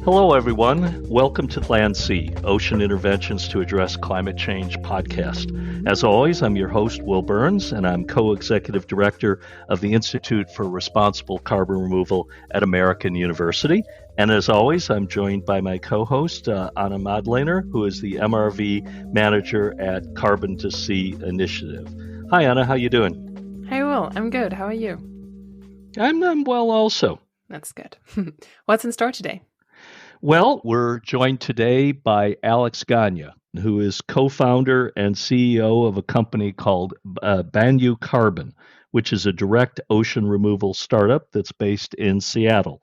Hello, everyone. Welcome to Land Sea, Ocean Interventions to Address Climate Change podcast. As always, I'm your host, Will Burns, and I'm co-executive director of the Institute for Responsible Carbon Removal at American University. And as always, I'm joined by my co-host, Anna Madlener, who is the MRV manager at Carbon to Sea Initiative. Hi, Anna. How you doing? Hi, Will. I'm good. How are you? I'm well also. That's good. What's in store today? Well, we're joined today by Alex Gagnon, who is co-founder and CEO of a company called Banyu Carbon, which is a direct ocean removal startup that's based in Seattle.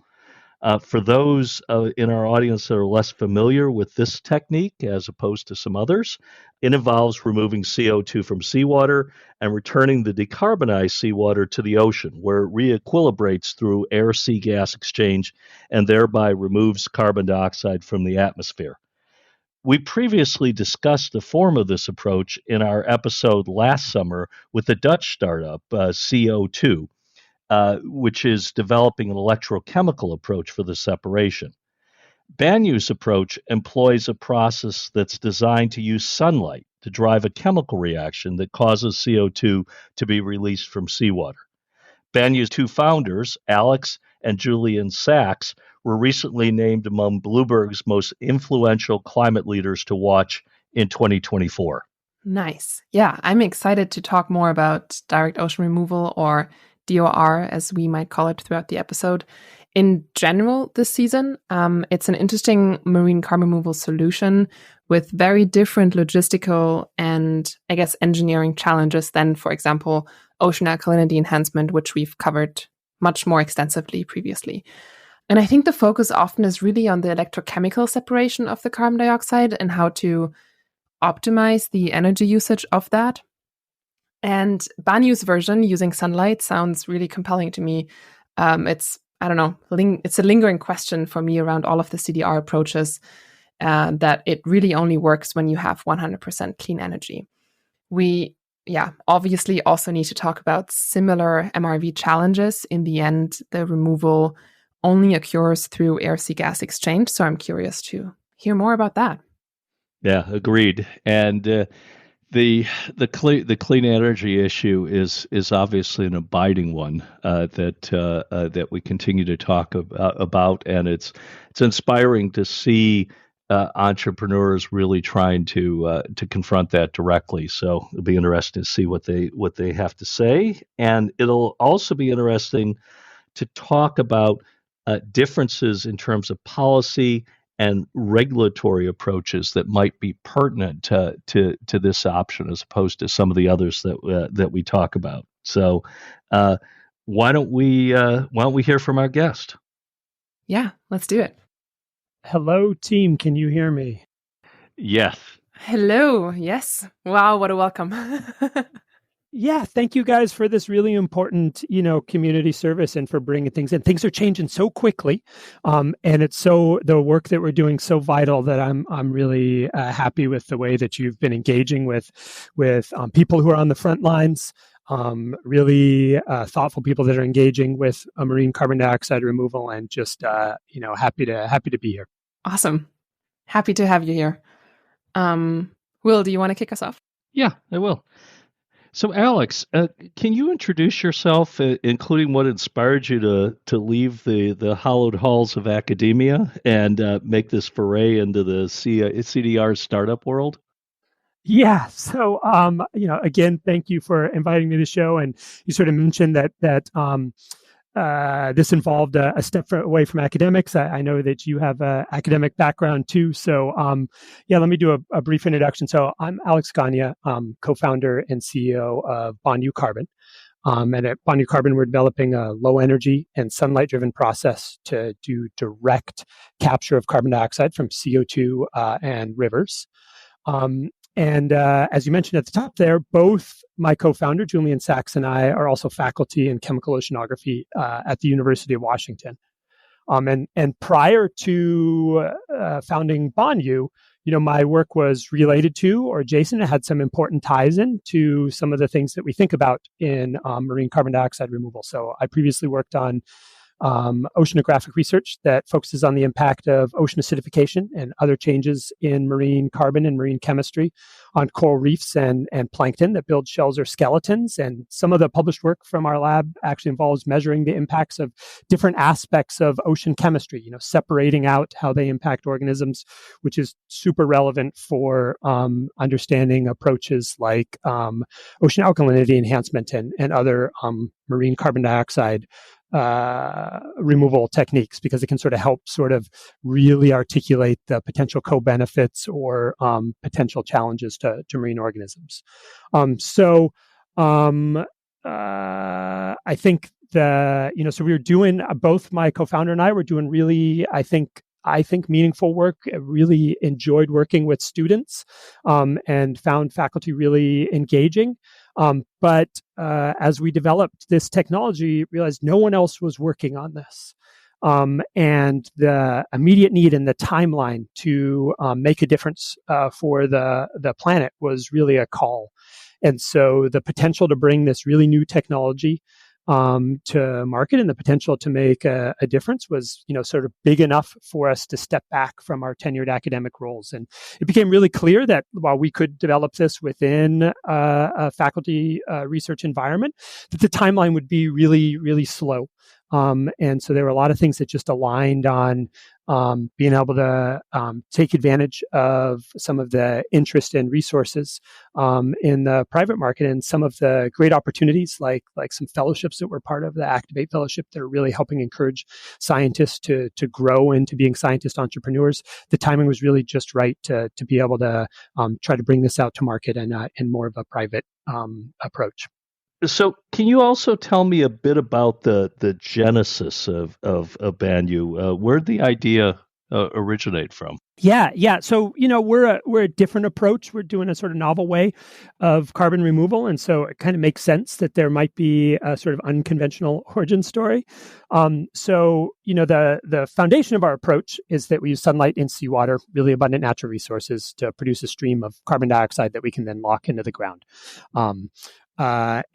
For those in our audience that are less familiar with this technique as opposed to some others, it involves removing CO2 from seawater and returning the decarbonized seawater to the ocean, where it re-equilibrates through air-sea gas exchange and thereby removes carbon dioxide from the atmosphere. We previously discussed the form of this approach in our episode last summer with the Dutch startup, CO2. Which is developing an electrochemical approach for the separation. Banyu's approach employs a process that's designed to use sunlight to drive a chemical reaction that causes CO2 to be released from seawater. Banyu's two founders, Alex and Julian Sachs, were recently named among Bloomberg's most influential climate leaders to watch in 2024. Nice. Yeah, I'm excited to talk more about direct ocean removal, or DOR, as we might call it throughout the episode. In general, this season, it's an interesting marine carbon removal solution with very different logistical and, I guess, engineering challenges than, for example, ocean alkalinity enhancement, which we've covered much more extensively previously. And I think the focus often is really on the electrochemical separation of the carbon dioxide and how to optimize the energy usage of that. And Banyu's version using sunlight sounds really compelling to me. It's a lingering question for me around all of the CDR approaches, that it really only works when you have 100% clean energy. We, obviously also need to talk about similar MRV challenges. In the end, the removal only occurs through air-sea gas exchange. So I'm curious to hear more about that. Yeah, agreed. And the clean energy issue is obviously an abiding one that we continue to talk about, and it's inspiring to see entrepreneurs really trying to confront that directly. So it'll be interesting to see what they have to say, and it'll also be interesting to talk about differences in terms of policy and regulatory approaches that might be pertinent to this option as opposed to some of the others that we talk about. So why don't we hear from our guest? Yeah, let's do it. Hello, team. Can you hear me? Yes. Hello. Yes. Wow, what a welcome. Yeah, thank you guys for this really important, community service and for bringing things in. Things are changing so quickly, and it's the work that we're doing so vital that I'm really happy with the way that you've been engaging with people who are on the front lines. Really thoughtful people that are engaging with marine carbon dioxide removal, and just happy to be here. Awesome, happy to have you here. Will, do you want to kick us off? Yeah, I will. So, Alex, can you introduce yourself, including what inspired you to leave the hallowed halls of academia and make this foray into the CDR startup world? Yeah. So, again, thank you for inviting me to the show. And you sort of mentioned that this involved a step away from academics. I know that you have an academic background too. So, let me do a brief introduction. So I'm Alex Gagnon, co-founder and CEO of Banyu Carbon. And at Banyu Carbon, we're developing a low energy and sunlight-driven process to do direct capture of carbon dioxide from CO2 and rivers. And as you mentioned at the top there, both my co-founder, Julian Sachs, and I are also faculty in chemical oceanography at the University of Washington. And prior to founding Banyu, my work was related to or adjacent. It had some important ties in to some of the things that we think about in marine carbon dioxide removal. So I previously worked on oceanographic research that focuses on the impact of ocean acidification and other changes in marine carbon and marine chemistry on coral reefs and plankton that build shells or skeletons. And some of the published work from our lab actually involves measuring the impacts of different aspects of ocean chemistry, separating out how they impact organisms, which is super relevant for understanding approaches like ocean alkalinity enhancement and other marine carbon dioxide removal techniques, because it can sort of help sort of really articulate the potential co-benefits or potential challenges to marine organisms. I think so we were doing, both my co-founder and I were doing really, I think meaningful work. I really enjoyed working with students and found faculty really engaging. But as we developed this technology, realized no one else was working on this. And the immediate need and the timeline to make a difference for the planet was really a call. And so the potential to bring this really new technology to market and the potential to make a difference was, sort of big enough for us to step back from our tenured academic roles. And it became really clear that while we could develop this within a faculty research environment, that the timeline would be really, really slow. And so there were a lot of things that just aligned on being able to take advantage of some of the interest and resources in the private market, and some of the great opportunities like some fellowships that were part of the Activate Fellowship that are really helping encourage scientists to grow into being scientist entrepreneurs. The timing was really just right to be able to try to bring this out to market in more of a private approach. So, can you also tell me a bit about the genesis of Banyu? Where'd the idea originate from? Yeah. So, we're a different approach. We're doing a sort of novel way of carbon removal, and so it kind of makes sense that there might be a sort of unconventional origin story. The foundation of our approach is that we use sunlight and seawater, really abundant natural resources, to produce a stream of carbon dioxide that we can then lock into the ground.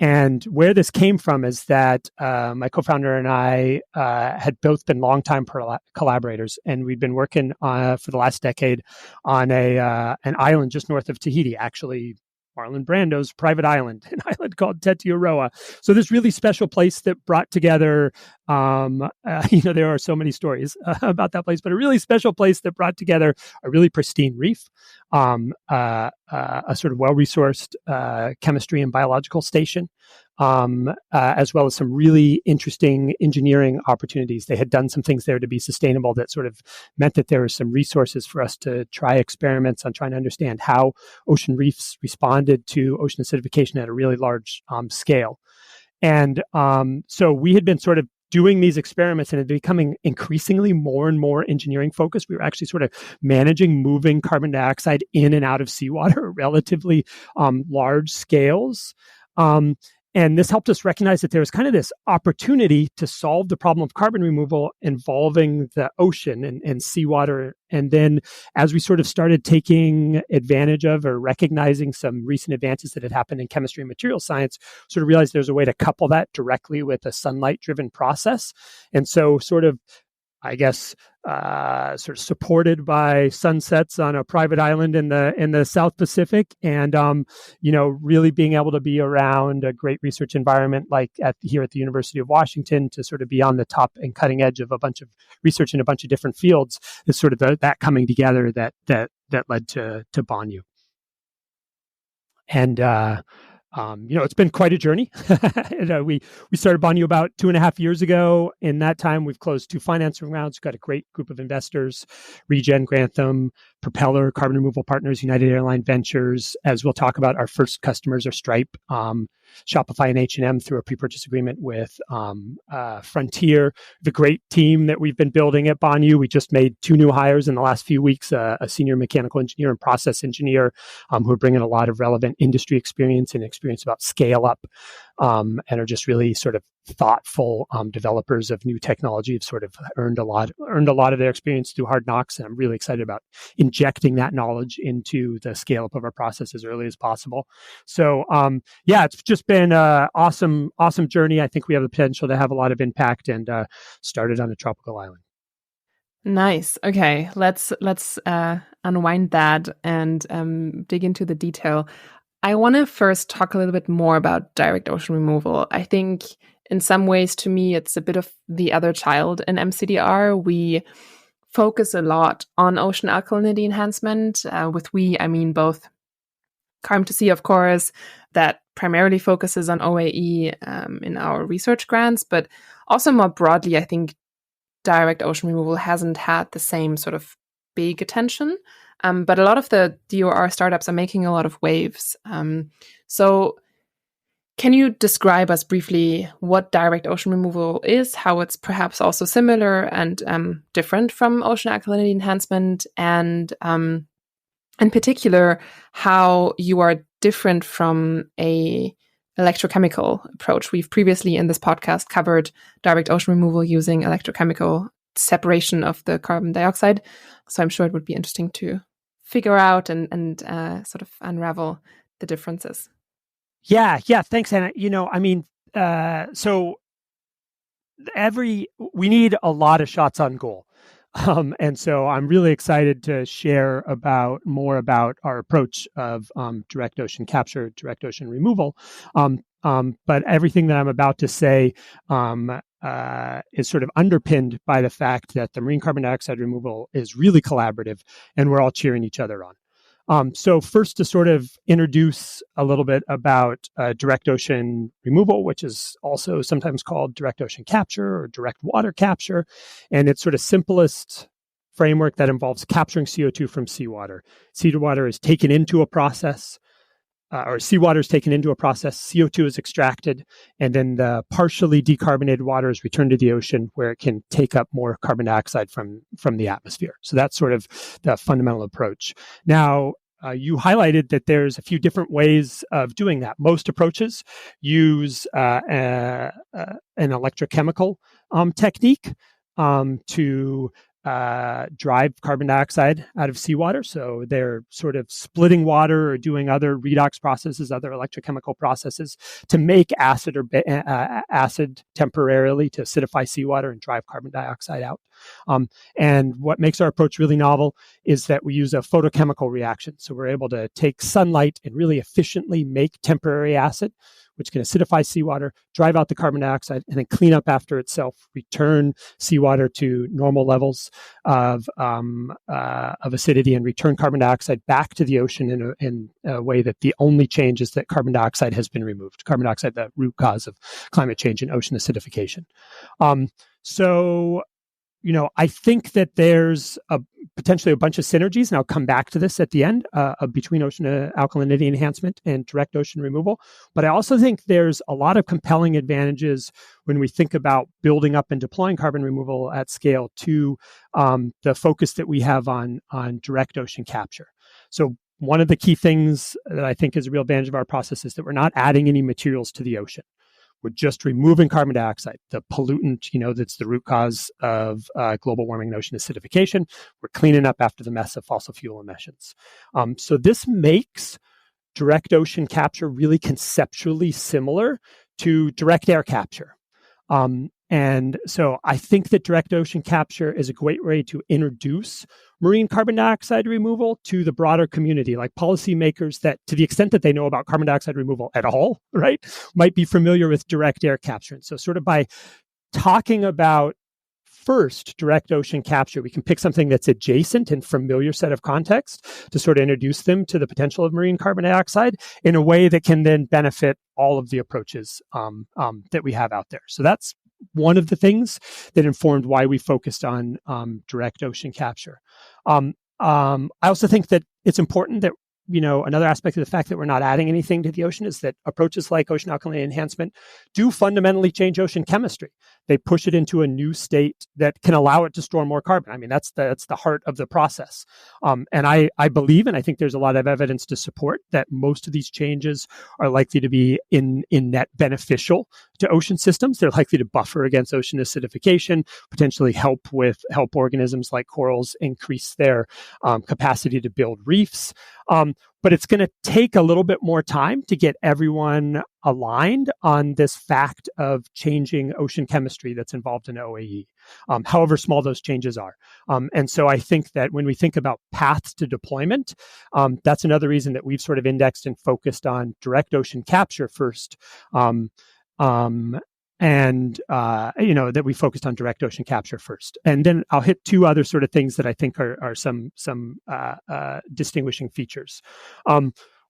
And where this came from is that my co-founder and I had both been longtime collaborators, and we'd been working for the last decade on an island just north of Tahiti, actually Marlon Brando's private island, an island called Tetiaroa. So this really special place that brought together, there are so many stories about that place, but a really special place that brought together a really pristine reef, a sort of well-resourced chemistry and biological station, as well as some really interesting engineering opportunities. They had done some things there to be sustainable that sort of meant that there were some resources for us to try experiments on trying to understand how ocean reefs responded to ocean acidification at a really large scale. And so we had been sort of doing these experiments, and it becoming increasingly more and more engineering focused. We were actually sort of managing moving carbon dioxide in and out of seawater at relatively large scales. And this helped us recognize that there was kind of this opportunity to solve the problem of carbon removal involving the ocean and seawater. And then as we sort of started taking advantage of or recognizing some recent advances that had happened in chemistry and material science, sort of realized there's a way to couple that directly with a sunlight-driven process. And so sort of, I guess, sort of supported by sunsets on a private island in the South Pacific, and really being able to be around a great research environment like here at the University of Washington, to sort of be on the top and cutting edge of a bunch of research in a bunch of different fields, is sort of that coming together that led to Banyu. And it's been quite a journey. We started Banyu about 2.5 years ago. In that time, we've closed 2 financing rounds. We've got a great group of investors: Regen, Grantham, Propeller, Carbon Removal Partners, United Airline Ventures. As we'll talk about, our first customers are Stripe, Shopify, and H&M through a pre-purchase agreement with Frontier. The great team that we've been building at Banyu. We just made 2 new hires in the last few weeks: a senior mechanical engineer and process engineer, who are bringing a lot of relevant industry experience and experience about scale up. and are just really sort of thoughtful developers of new technology. Have sort of earned a lot of their experience through Hard Knocks, and I'm really excited about injecting that knowledge into the scale up of our process as early as possible. So it's just been an awesome journey. I think we have the potential to have a lot of impact, and started on a tropical island. Nice. Okay, let's unwind that and dig into the detail. I want to first talk a little bit more about direct ocean removal. I think in some ways, to me, it's a bit of the other child in mCDR. We focus a lot on ocean alkalinity enhancement. With we, I mean both Carbon to Sea, of course, that primarily focuses on OAE in our research grants, but also more broadly, I think direct ocean removal hasn't had the same sort of big attention. But a lot of the DOR startups are making a lot of waves. So can you describe us briefly what direct ocean removal is, how it's perhaps also similar and different from ocean alkalinity enhancement, and in particular, how you are different from a electrochemical approach? We've previously in this podcast covered direct ocean removal using electrochemical separation of the carbon dioxide. So I'm sure it would be interesting to figure out and sort of unravel the differences. Yeah. Thanks, Anna. So we need a lot of shots on goal. And so I'm really excited to share more about our approach of direct ocean capture, direct ocean removal. But everything that I'm about to say is sort of underpinned by the fact that the marine carbon dioxide removal is really collaborative, and we're all cheering each other on. So first, to sort of introduce a little bit about direct ocean removal, which is also sometimes called direct ocean capture or direct water capture. And it's sort of simplest framework that involves capturing CO2 from seawater. Seawater is taken into a process, seawater is taken into a process, CO2 is extracted, and then the partially decarbonated water is returned to the ocean where it can take up more carbon dioxide from the atmosphere. So that's sort of the fundamental approach. Now, you highlighted that there's a few different ways of doing that. Most approaches use an electrochemical technique to drive carbon dioxide out of seawater. So they're sort of splitting water or doing other redox processes, other electrochemical processes to make acid acid temporarily to acidify seawater and drive carbon dioxide out. And what makes our approach really novel is that we use a photochemical reaction. So we're able to take sunlight and really efficiently make temporary acid, which can acidify seawater, drive out the carbon dioxide, and then clean up after itself, return seawater to normal levels of acidity, and return carbon dioxide back to the ocean in a way that the only change is that carbon dioxide has been removed. Carbon dioxide, the root cause of climate change and ocean acidification. I think that there's potentially a bunch of synergies, and I'll come back to this at the end, between ocean alkalinity enhancement and direct ocean removal. But I also think there's a lot of compelling advantages when we think about building up and deploying carbon removal at scale to the focus that we have on direct ocean capture. So one of the key things that I think is a real advantage of our process is that we're not adding any materials to the ocean. We're just removing carbon dioxide, the pollutant, that's the root cause of global warming and ocean acidification. We're cleaning up after the mess of fossil fuel emissions. So this makes direct ocean capture really conceptually similar to direct air capture. And so I think that direct ocean capture is a great way to introduce marine carbon dioxide removal to the broader community, like policymakers that, to the extent that they know about carbon dioxide removal at all, right, might be familiar with direct air capture. And so sort of by talking about first direct ocean capture, we can pick something that's adjacent and familiar set of context to sort of introduce them to the potential of marine carbon dioxide in a way that can then benefit all of the approaches that we have out there. So that's one of the things that informed why we focused on direct ocean capture. I also think that it's important that, another aspect of the fact that we're not adding anything to the ocean is that approaches like ocean alkalinity enhancement do fundamentally change ocean chemistry. they push it into a new state that can allow it to store more carbon. I mean, that's the heart of the process. And I believe, and I think there's a lot of evidence to support that most of these changes are likely to be in net beneficial to ocean systems. They're likely to buffer against ocean acidification, potentially help organisms like corals increase their capacity to build reefs. But it's going to take a little bit more time to get everyone aligned on this fact of changing ocean chemistry that's involved in OAE, however small those changes are. And so I think that when we think about paths to deployment, that's another reason that we've sort of indexed and focused on direct ocean capture first. That we focused on direct ocean capture first. And then I'll hit two other sort of things that I think are some distinguishing features.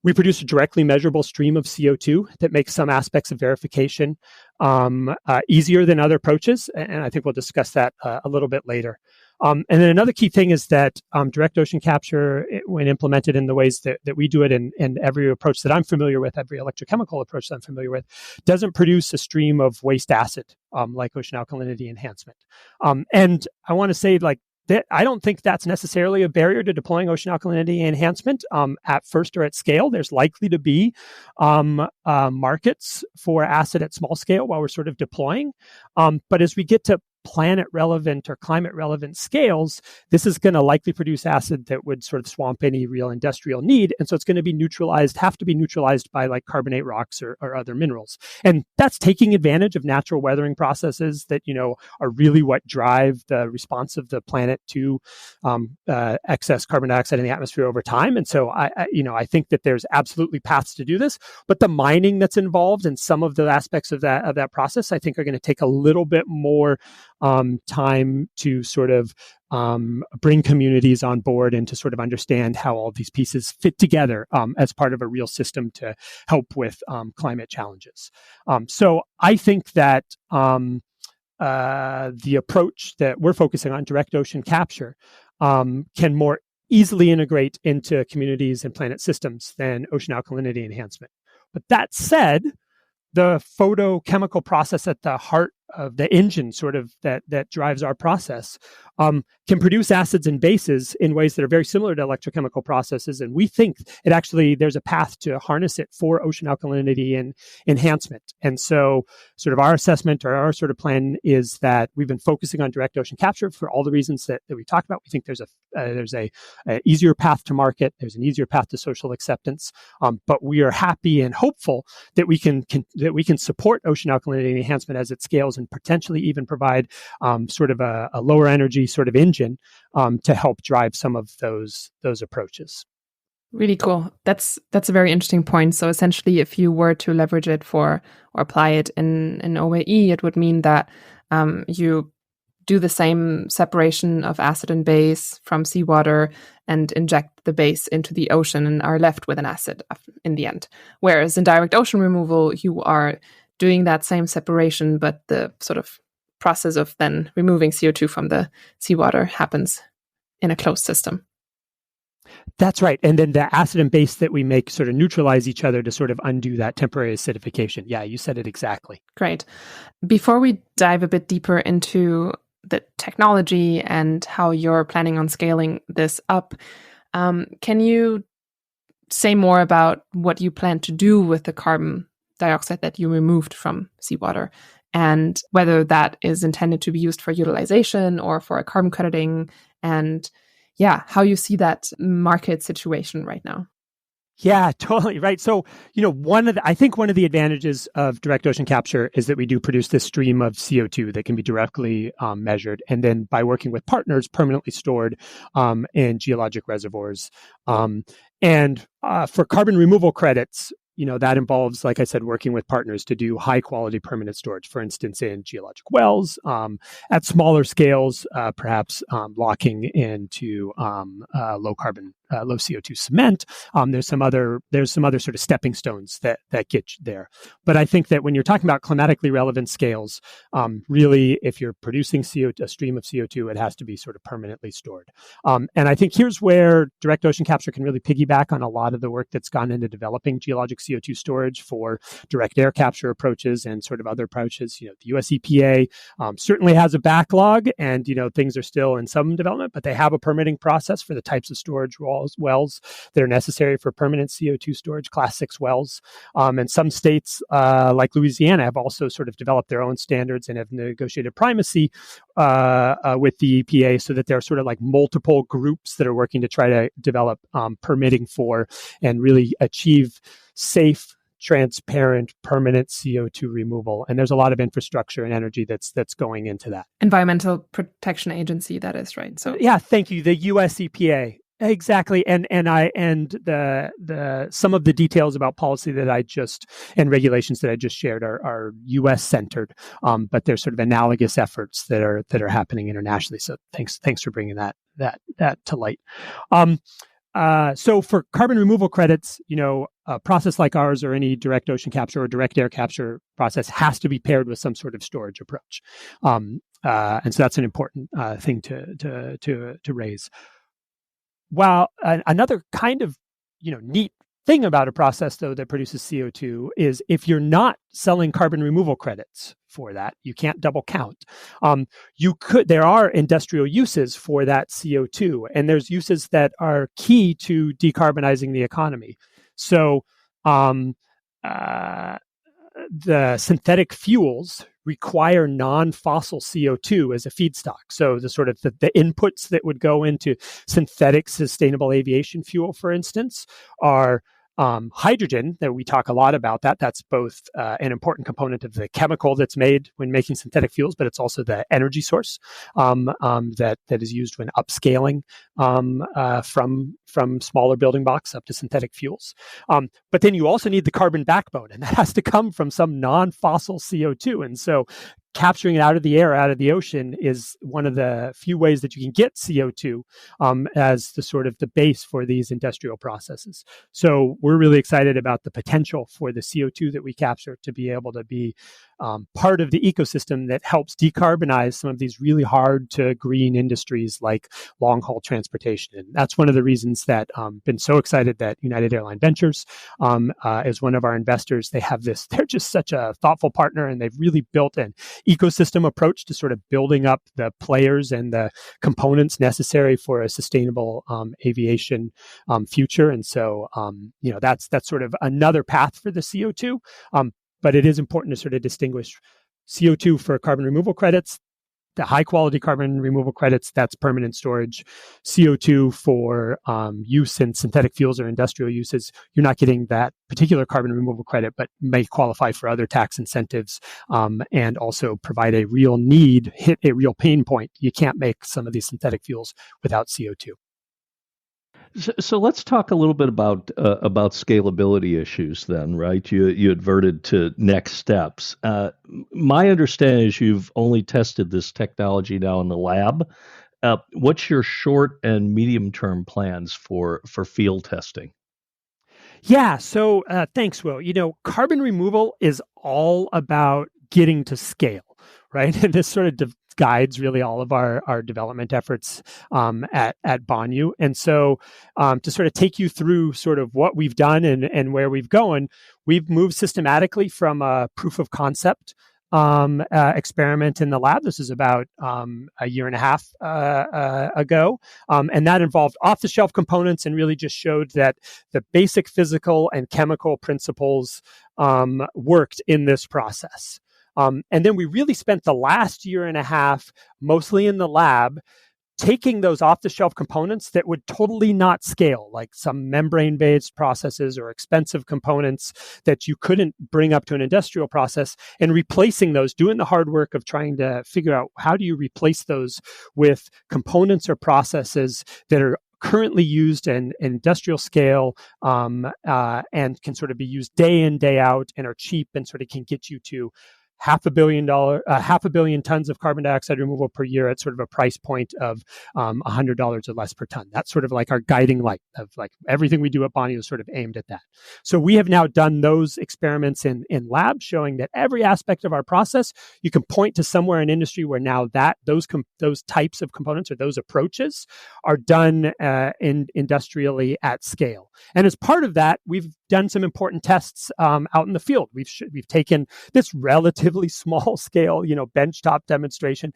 We produce a directly measurable stream of CO2 that makes some aspects of verification easier than other approaches. And I think we'll discuss that a little bit later. And then another key thing is that direct ocean capture, when implemented in the ways that we do it, and every approach that I'm familiar with, every electrochemical approach that I'm familiar with, doesn't produce a stream of waste acid like ocean alkalinity enhancement. And I want to say, like, that I don't think that's necessarily a barrier to deploying ocean alkalinity enhancement at first or at scale. There's likely to be markets for acid at small scale while we're sort of deploying. But as we get to planet relevant or climate relevant scales, this is going to likely produce acid that would sort of swamp any real industrial need. And so it's going to be have to be neutralized by like carbonate rocks or other minerals. And that's taking advantage of natural weathering processes that, are really what drive the response of the planet to excess carbon dioxide in the atmosphere over time. And so I think that there's absolutely paths to do this, but the mining that's involved and some of the aspects of that process, I think, are going to take a little bit more time to sort of bring communities on board and to sort of understand how all these pieces fit together as part of a real system to help with climate challenges. So I think that the approach that we're focusing on, direct ocean capture, can more easily integrate into communities and planet systems than ocean alkalinity enhancement. But that said, the photochemical process at the heart of the engine sort of that drives our process can produce acids and bases in ways that are very similar to electrochemical processes. And we think there's a path to harness it for ocean alkalinity and enhancement. And so sort of our assessment or our sort of plan is that we've been focusing on direct ocean capture for all the reasons that we talked about. We think there's a easier path to market. There's an easier path to social acceptance. But we are happy and hopeful that we can support ocean alkalinity enhancement as it scales and potentially even provide sort of a lower energy sort of engine to help drive some of those approaches. Really cool. That's a very interesting point. So essentially, if you were to leverage it or apply it in OAE, it would mean that you do the same separation of acid and base from seawater and inject the base into the ocean and are left with an acid in the end. Whereas in direct ocean removal, you are doing that same separation, but the sort of process of then removing CO2 from the seawater happens in a closed system. That's right. And then the acid and base that we make sort of neutralize each other to sort of undo that temporary acidification. Yeah, you said it exactly. Great. Before we dive a bit deeper into the technology and how you're planning on scaling this up, can you say more about what you plan to do with the carbon dioxide that you removed from seawater and whether that is intended to be used for utilization or for carbon crediting, and how you see that market situation right now? Yeah, totally. Right. So, I think one of the advantages of direct ocean capture is that we do produce this stream of CO2 that can be directly measured, and then by working with partners, permanently stored in geologic reservoirs. And for carbon removal credits, that involves, like I said, working with partners to do high quality permanent storage, for instance, in geologic wells, at smaller scales, perhaps locking into low carbon low CO2 cement. There's some other sort of stepping stones that get you there. But I think that when you're talking about climatically relevant scales, really, if you're producing CO2, a stream of CO2, it has to be sort of permanently stored. And I think here's where direct ocean capture can really piggyback on a lot of the work that's gone into developing geologic CO2 storage for direct air capture approaches and sort of other approaches. The US EPA certainly has a backlog, and things are still in some development, but they have a permitting process for the types of storage wells that are necessary for permanent CO2 storage, Class 6 wells. And some states, like Louisiana, have also sort of developed their own standards and have negotiated primacy with the EPA, so that there are sort of like multiple groups that are working to try to develop permitting for and really achieve safe, transparent, permanent CO2 removal. And there's a lot of infrastructure and energy that's going into that. Environmental Protection Agency, that is right. So yeah, thank you. The US EPA. Exactly. And the some of the details about policy and regulations that I just shared are US centered. But there's sort of analogous efforts that are happening internationally. So thanks for bringing that to light. So for carbon removal credits, a process like ours or any direct ocean capture or direct air capture process has to be paired with some sort of storage approach. And so that's an important thing to raise. Well, another kind of neat thing about a process, though, that produces CO2 is if you're not selling carbon removal credits for that, you can't double count. There are industrial uses for that CO2, and there's uses that are key to decarbonizing the economy. So the synthetic fuels require non-fossil CO2 as a feedstock. So the sort of the inputs that would go into synthetic sustainable aviation fuel, for instance, are hydrogen, that we talk a lot about. That's both an important component of the chemical that's made when making synthetic fuels, but it's also the energy source that is used when upscaling from smaller building blocks up to synthetic fuels. But then you also need the carbon backbone, and that has to come from some non-fossil CO2. And so capturing it out of the air, out of the ocean, is one of the few ways that you can get CO2 as the sort of the base for these industrial processes. So we're really excited about the potential for the CO2 that we capture to be able to be part of the ecosystem that helps decarbonize some of these really hard to green industries like long haul transportation. And that's one of the reasons that been so excited that United Airline Ventures is one of our investors. They're just such a thoughtful partner, and they've really built an ecosystem approach to sort of building up the players and the components necessary for a sustainable aviation future. And so, that's sort of another path for the CO2. But it is important to sort of distinguish CO2 for carbon removal credits, the high quality carbon removal credits, that's permanent storage. CO2 for use in synthetic fuels or industrial uses, you're not getting that particular carbon removal credit, but may qualify for other tax incentives and also provide a real need, hit a real pain point. You can't make some of these synthetic fuels without CO2. So let's talk a little bit about scalability issues then, right? You adverted to next steps. My understanding is you've only tested this technology now in the lab. What's your short and medium term plans for field testing? Yeah, so thanks, Will. Carbon removal is all about getting to scale, right? And this sort of guides really all of our development efforts at Banyu. And so to sort of take you through sort of what we've done and where we've gone, we've moved systematically from a proof of concept experiment in the lab. This is about a year and a half ago. And that involved off-the-shelf components and really just showed that the basic physical and chemical principles worked in this process. And then we really spent the last year and a half mostly in the lab taking those off-the-shelf components that would totally not scale, like some membrane-based processes or expensive components that you couldn't bring up to an industrial process, and replacing those, doing the hard work of trying to figure out how do you replace those with components or processes that are currently used in industrial scale and can sort of be used day in, day out and are cheap and sort of can get you to half a billion tons of carbon dioxide removal per year at sort of a price point of $100 or less per ton. That's sort of like our guiding light of like everything we do at Banyu is sort of aimed at that. So we have now done those experiments in labs showing that every aspect of our process, you can point to somewhere in industry where now that those types of components or those approaches are done industrially at scale. And as part of that, we've done some important tests out in the field. We've taken this relatively small scale, benchtop demonstration,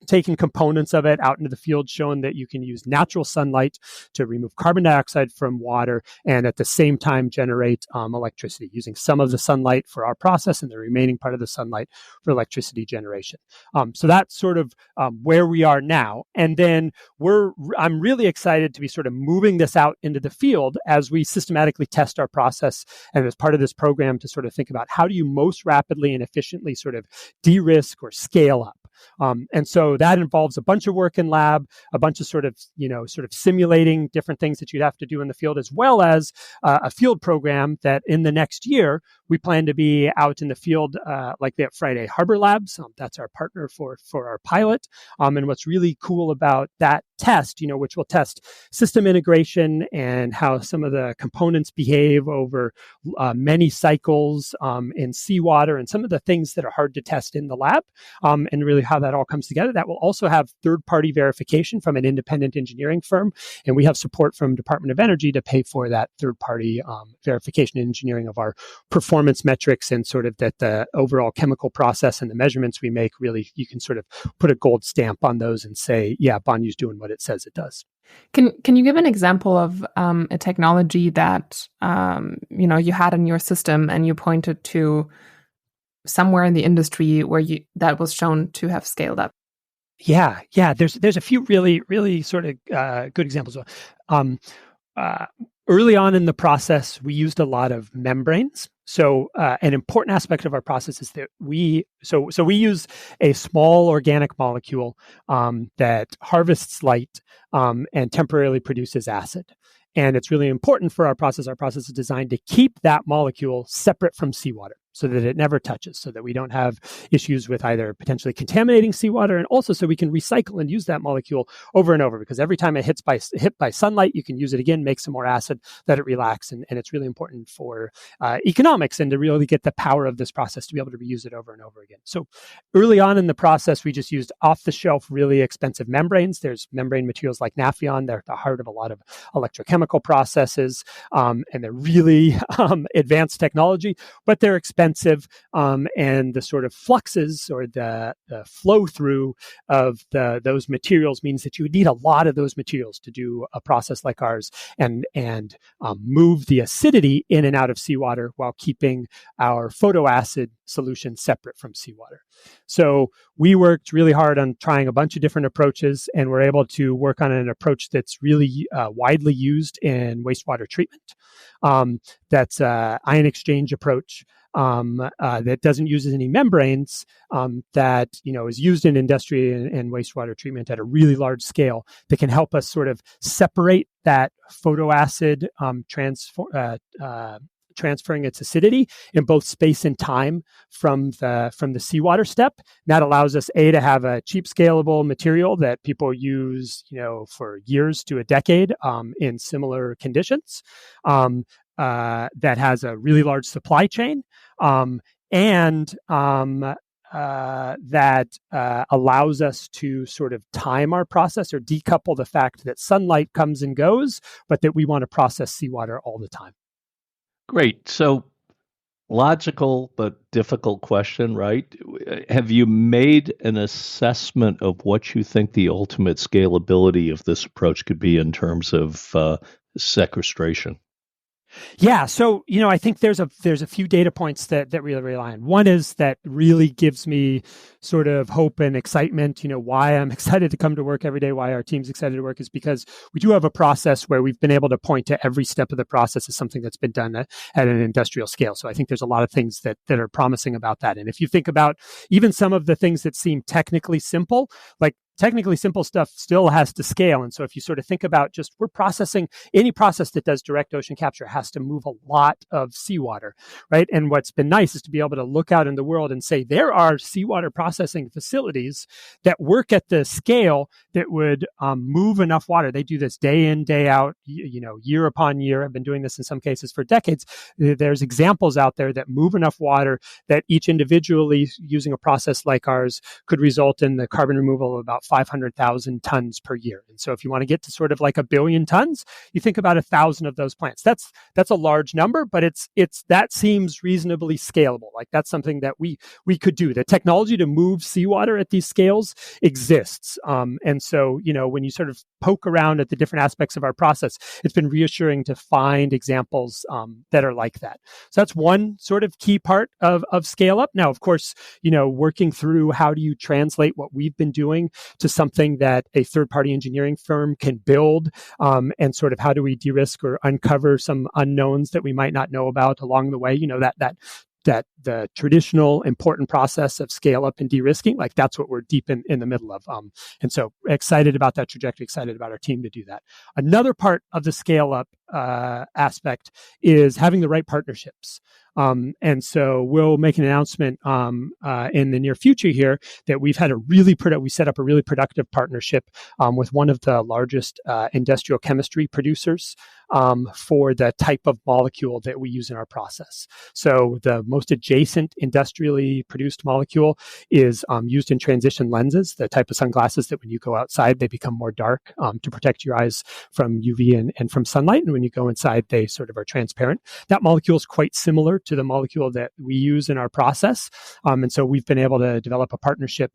taking components of it out into the field, showing that you can use natural sunlight to remove carbon dioxide from water and at the same time generate electricity using some of the sunlight for our process and the remaining part of the sunlight for electricity generation. So that's sort of where we are now. And then I'm really excited to be sort of moving this out into the field as we systematically test our process and as part of this program to sort of think about how do you most rapidly and efficiently sort of de-risk or scale up. And so that involves a bunch of work in lab, a bunch of sort of simulating different things that you'd have to do in the field, as well as a field program that in the next year, we plan to be out in the field like the Friday Harbor Labs. That's our partner for our pilot. And what's really cool about that test, which will test system integration and how some of the components behave over many cycles in seawater and some of the things that are hard to test in the lab, and really how that all comes together. That will also have third-party verification from an independent engineering firm, and we have support from Department of Energy to pay for that third-party verification and engineering of our performance metrics and sort of that the overall chemical process and the measurements we make, really, you can sort of put a gold stamp on those and say, yeah, Banyu's doing what it says it does. Can you give an example of a technology that you had in your system and you pointed to somewhere in the industry where that was shown to have scaled up? Yeah. There's a few really, really sort of good examples. Early on in the process, we used a lot of membranes. So an important aspect of our process is that we use a small organic molecule that harvests light and temporarily produces acid. And it's really important for our process. Our process is designed to keep that molecule separate from seawater so that it never touches, so that we don't have issues with either potentially contaminating seawater, and also so we can recycle and use that molecule over and over, because every time it hit by sunlight, you can use it again, make some more acid, let it relax. And it's really important for economics and to really get the power of this process to be able to reuse it over and over again. So early on in the process, we just used off-the-shelf, really expensive membranes. There's membrane materials like Nafion. They're at the heart of a lot of electrochemical processes, and they're really advanced technology, but they're expensive, and the sort of fluxes or the flow through of those materials means that you would need a lot of those materials to do a process like ours and move the acidity in and out of seawater while keeping our photoacid solution separate from seawater. So we worked really hard on trying a bunch of different approaches, and we're able to work on an approach that's really widely used in wastewater treatment. That's an ion exchange approach that doesn't use any membranes, that is used in industry and wastewater treatment at a really large scale, that can help us sort of separate that photoacid transferring its acidity in both space and time from the seawater step. And that allows us to have a cheap, scalable material that people use for years to a decade in similar conditions. That has a really large supply chain, and that allows us to sort of time our process or decouple the fact that sunlight comes and goes, but that we want to process seawater all the time. Great. So logical but difficult question, right? Have you made an assessment of what you think the ultimate scalability of this approach could be in terms of sequestration? Yeah, so I think there's a few data points that really rely on. One is that really gives me sort of hope and excitement. Why I'm excited to come to work every day, why our team's excited to work, is because we do have a process where we've been able to point to every step of the process as something that's been done at an industrial scale. So I think there's a lot of things that are promising about that. And if you think about even some of the things that seem technically simple, like technically simple stuff still has to scale. And so if you sort of think about just we're processing, any process that does direct ocean capture has to move a lot of seawater, right? And what's been nice is to be able to look out in the world and say there are seawater processing facilities that work at the scale that would move enough water. They do this day in, day out, year upon year. I've been doing this in some cases for decades. There's examples out there that move enough water that each individually using a process like ours could result in the carbon removal of about 500,000 tons per year. And so if you want to get to sort of like 1 billion tons, you think about 1,000 of those plants. That's a large number, but that seems reasonably scalable. Like that's something that we could do. The technology to move seawater at these scales exists. And so, when you sort of poke around at the different aspects of our process, it's been reassuring to find examples that are like that. So that's one sort of key part of scale up. Now, of course, working through how do you translate what we've been doing to something that a third-party engineering firm can build, and sort of how do we de-risk or uncover some unknowns that we might not know about along the way, that the traditional important process of scale up and de-risking, like that's what we're deep in the middle of. And so excited about that trajectory, excited about our team to do that. Another part of the scale up aspect is having the right partnerships. And so we'll make an announcement in the near future here that we've had we set up a really productive partnership with one of the largest industrial chemistry producers for the type of molecule that we use in our process. So the most adjacent industrially produced molecule is used in transition lenses, the type of sunglasses that when you go outside, they become more dark to protect your eyes from UV and from sunlight. And when you go inside, they sort of are transparent. That molecule is quite similar to the molecule that we use in our process. And so we've been able to develop a partnership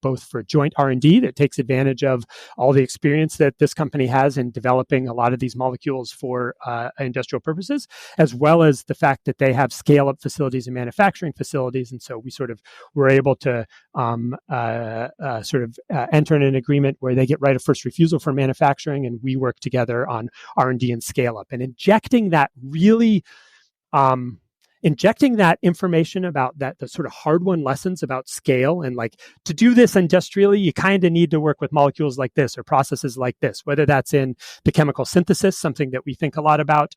both for joint R&D that takes advantage of all the experience that this company has in developing a lot of these molecules for industrial purposes, as well as the fact that they have scale-up facilities and manufacturing facilities. And so we sort of were able to enter in an agreement where they get right of first refusal for manufacturing, and we work together on R&D and scale-up. And injecting that information about that, the sort of hard-won lessons about scale, and like to do this industrially, you kind of need to work with molecules like this or processes like this, whether that's in the chemical synthesis, something that we think a lot about,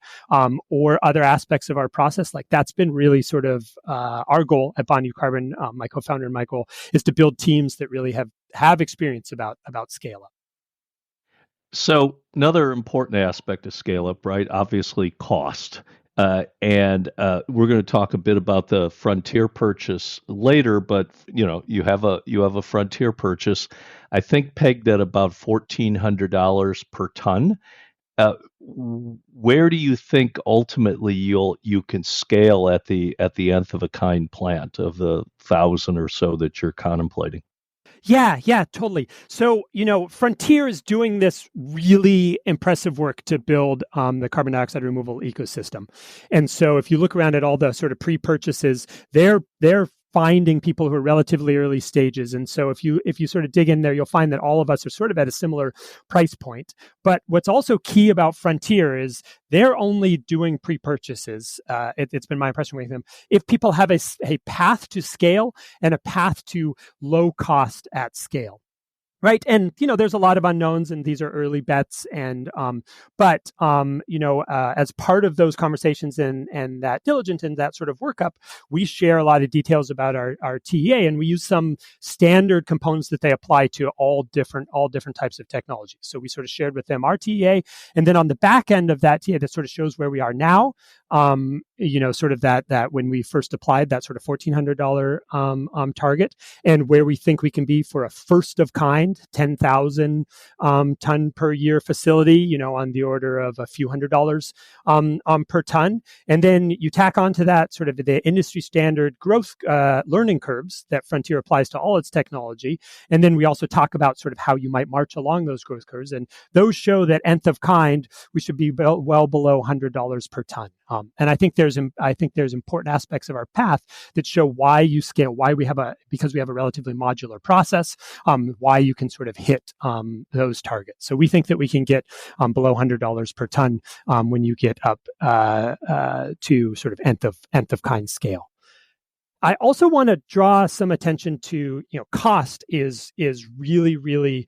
or other aspects of our process. Like that's been really sort of our goal at Banyu Carbon. My co-founder and Michael is to build teams that really have experience about scale up. So another important aspect of scale up, right? Obviously cost. And we're going to talk a bit about the Frontier purchase later, but you have a Frontier purchase, I think pegged at about $1,400 per ton. Where do you think ultimately you can scale at the nth of a kind plant of the 1,000 or so that you're contemplating? Yeah, totally. So, Frontier is doing this really impressive work to build the carbon dioxide removal ecosystem. And so if you look around at all the sort of pre-purchases, they're finding people who are relatively early stages. And so if you sort of dig in there, you'll find that all of us are sort of at a similar price point. But what's also key about Frontier is they're only doing pre-purchases. It's been my impression with them. If people have a path to scale and a path to low cost at scale. Right. And, there's a lot of unknowns, and these are early bets. And, as part of those conversations and that diligence and that sort of workup, we share a lot of details about our TEA, and we use some standard components that they apply to all different types of technologies. So we sort of shared with them our TEA. And then on the back end of that TEA, that sort of shows where we are now, sort of that when we first applied that sort of $1,400 target, and where we think we can be for a first of kind 10,000 ton per year facility, on the order of a few $100s per ton. And then you tack onto that sort of the industry standard growth learning curves that Frontier applies to all its technology. And then we also talk about sort of how you might march along those growth curves. And those show that nth of kind, we should be well below $100 per ton. And I think there's important aspects of our path that show why you scale, because we have a relatively modular process, why you can sort of hit those targets. So we think that we can get below $100 per ton when you get up to sort of nth of kind scale. I also want to draw some attention to, cost is really, really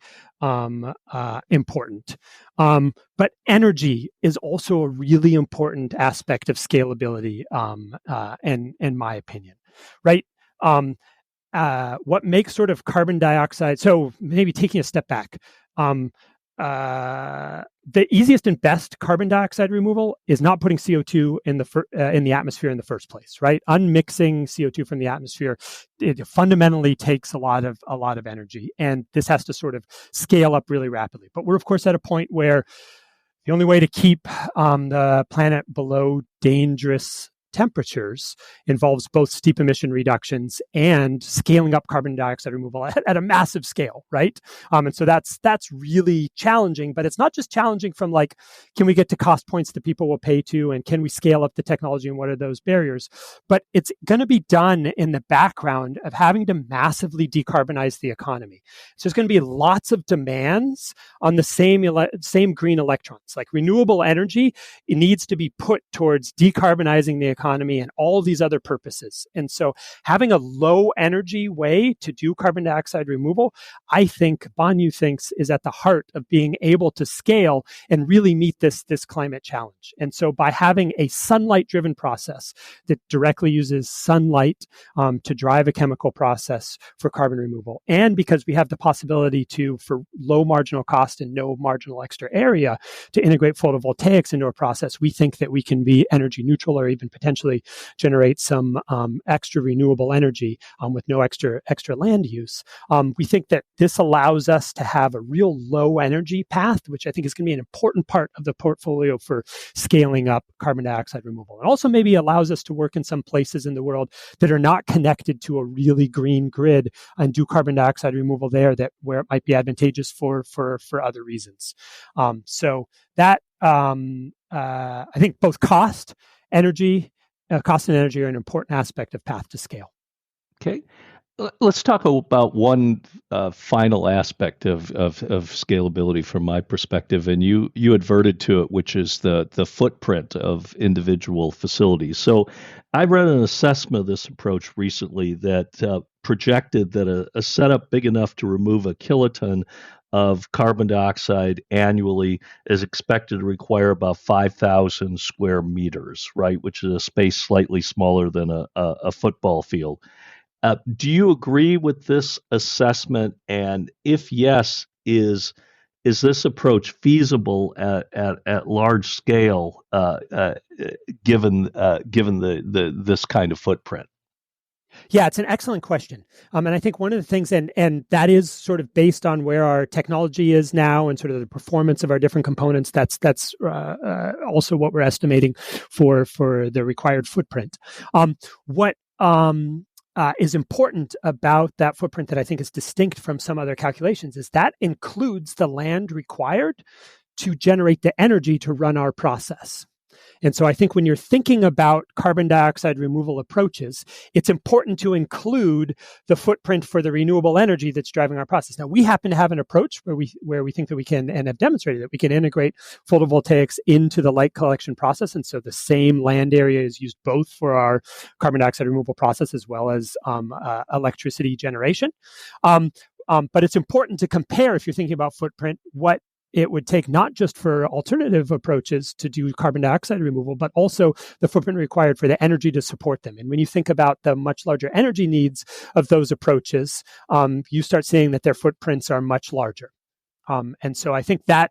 important. But energy is also a really important aspect of scalability, in my opinion, right? What makes sort of carbon dioxide, so maybe taking a step back, the easiest and best carbon dioxide removal is not putting CO2 in the atmosphere in the first place, right? Unmixing CO2 from the atmosphere, it fundamentally takes a lot of energy, and this has to sort of scale up really rapidly. But we're of course at a point where the only way to keep the planet below dangerous temperatures involves both steep emission reductions and scaling up carbon dioxide removal at a massive scale, right? And so that's really challenging, but it's not just challenging from like, can we get to cost points that people will pay to, and can we scale up the technology, and what are those barriers? But it's going to be done in the background of having to massively decarbonize the economy. So there's going to be lots of demands on the same green electrons. Like renewable energy, it needs to be put towards decarbonizing the economy and all these other purposes. And so having a low energy way to do carbon dioxide removal, I think Banyu thinks is at the heart of being able to scale and really meet this climate challenge. And so by having a sunlight driven process that directly uses sunlight to drive a chemical process for carbon removal, and because we have the possibility to, for low marginal cost and no marginal extra area, to integrate photovoltaics into a process, we think that we can be energy neutral or even potentially generate some extra renewable energy with no extra land use. We think that this allows us to have a real low energy path, which I think is going to be an important part of the portfolio for scaling up carbon dioxide removal. It also maybe allows us to work in some places in the world that are not connected to a really green grid and do carbon dioxide removal there, that where it might be advantageous for other reasons. So that I think both cost and energy are an important aspect of path to scale. Okay. Let's talk about one final aspect of scalability from my perspective, and you adverted to it, which is the footprint of individual facilities. So I read an assessment of this approach recently that projected that a setup big enough to remove a kiloton of carbon dioxide annually is expected to require about 5,000 square meters, right, which is a space slightly smaller than a football field. Do you agree with this assessment? And if yes, is this approach feasible at large scale, given this kind of footprint? Yeah, it's an excellent question. And I think one of the things, and that is sort of based on where our technology is now and sort of the performance of our different components, that's also what we're estimating for the required footprint. What is important about that footprint that I think is distinct from some other calculations is that includes the land required to generate the energy to run our process. And so I think when you're thinking about carbon dioxide removal approaches, it's important to include the footprint for the renewable energy that's driving our process. Now, we happen to have an approach where we think that we can, and have demonstrated that we can integrate photovoltaics into the light collection process. And so the same land area is used both for our carbon dioxide removal process as well as electricity generation. But it's important to compare, if you're thinking about footprint, what it would take not just for alternative approaches to do carbon dioxide removal, but also the footprint required for the energy to support them. And when you think about the much larger energy needs of those approaches, you start seeing that their footprints are much larger. And so I think that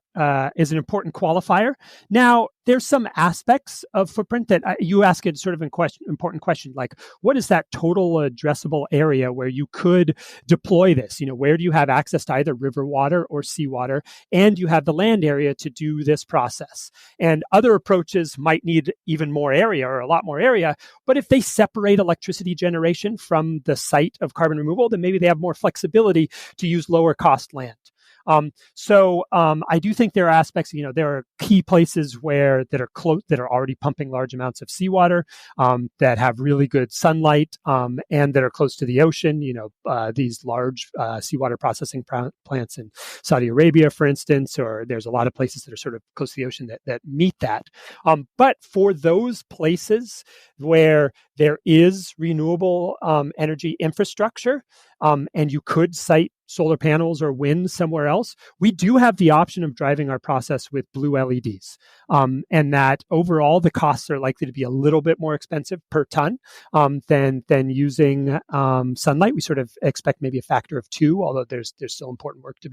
is an important qualifier. Now, there's some aspects of footprint that you ask it sort of important question, like what is that total addressable area where you could deploy this? Where do you have access to either river water or seawater, and you have the land area to do this process? And other approaches might need even more area or a lot more area, but if they separate electricity generation from the site of carbon removal, then maybe they have more flexibility to use lower cost land. I do think there are aspects, there are key places that are close, that are already pumping large amounts of seawater, that have really good sunlight, and that are close to the ocean. These large seawater processing plants in Saudi Arabia, for instance, or there's a lot of places that are sort of close to the ocean that meet that. But for those places where there is renewable energy infrastructure, and you could site solar panels or wind somewhere else, we do have the option of driving our process with blue LEDs. And that overall, the costs are likely to be a little bit more expensive per ton than using sunlight. We sort of expect maybe a factor of 2, although there's still important work to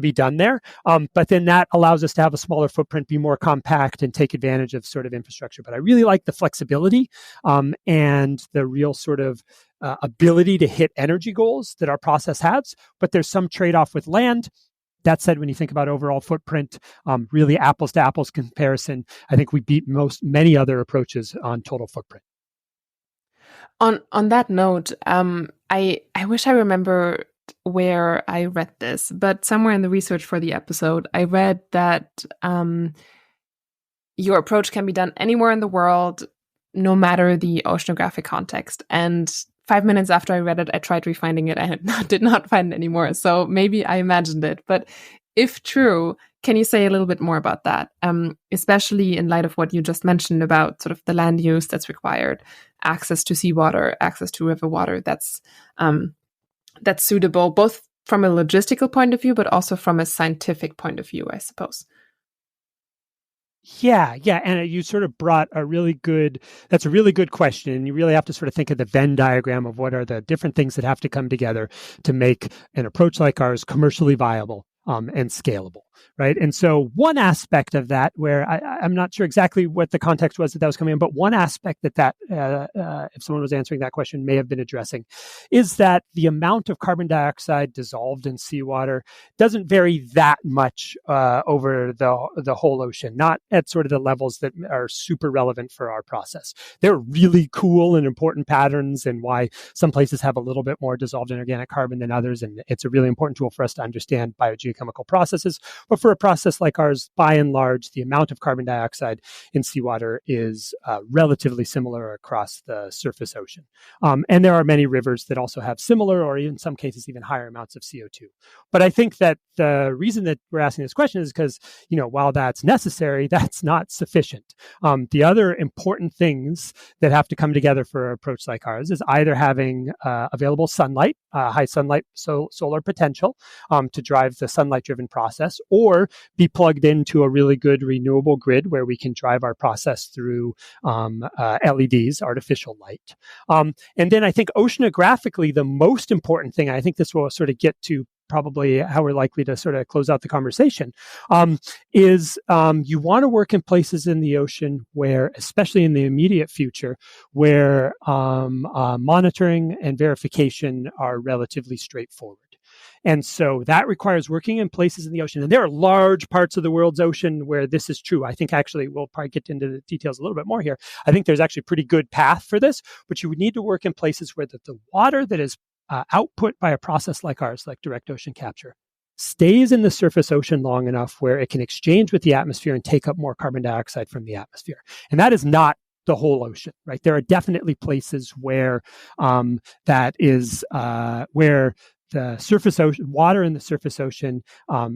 be done there. But then that allows us to have a smaller footprint, be more compact, and take advantage of sort of infrastructure. But I really like the flexibility and the real sort of ability to hit energy goals that our process has, but there's some trade-off with land. That said, when you think about overall footprint, really apples to apples comparison, I think we beat many other approaches on total footprint. On that note, I wish I remember where I read this, but somewhere in the research for the episode, I read that your approach can be done anywhere in the world, no matter the oceanographic context. And 5 minutes after I read it, I tried refinding it. I did not find it anymore. So maybe I imagined it. But if true, can you say a little bit more about that? Especially in light of what you just mentioned about sort of the land use that's required, access to seawater, access to river water that's suitable, both from a logistical point of view, but also from a scientific point of view, I suppose. Yeah. And you sort of brought that's a really good question. And you really have to sort of think of the Venn diagram of what are the different things that have to come together to make an approach like ours commercially viable and scalable, right? And so one aspect of that, where I'm not sure exactly what the context was that was coming in, but one aspect that if someone was answering that question may have been addressing, is that the amount of carbon dioxide dissolved in seawater doesn't vary that much over the whole ocean, not at sort of the levels that are super relevant for our process. There are really cool and important patterns, and why some places have a little bit more dissolved inorganic carbon than others, and it's a really important tool for us to understand biogeochemical processes. But for a process like ours, by and large, the amount of carbon dioxide in seawater is relatively similar across the surface ocean. And there are many rivers that also have similar, or in some cases, even higher amounts of CO2. But I think that the reason that we're asking this question is because, while that's necessary, that's not sufficient. The other important things that have to come together for an approach like ours is either having available sunlight, high sunlight solar potential to drive the sunlight-driven process, or be plugged into a really good renewable grid where we can drive our process through LEDs, artificial light. And then I think oceanographically, the most important thing, and I think this will sort of get to probably how we're likely to sort of close out the conversation, is you want to work in places in the ocean where, especially in the immediate future, where monitoring and verification are relatively straightforward. And so that requires working in places in the ocean. And there are large parts of the world's ocean where this is true. I think actually we'll probably get into the details a little bit more here. I think there's actually a pretty good path for this, but you would need to work in places where the water that is output by a process like ours, like direct ocean capture, stays in the surface ocean long enough where it can exchange with the atmosphere and take up more carbon dioxide from the atmosphere. And that is not the whole ocean, right? There are definitely places where that is where the surface ocean, water in the surface ocean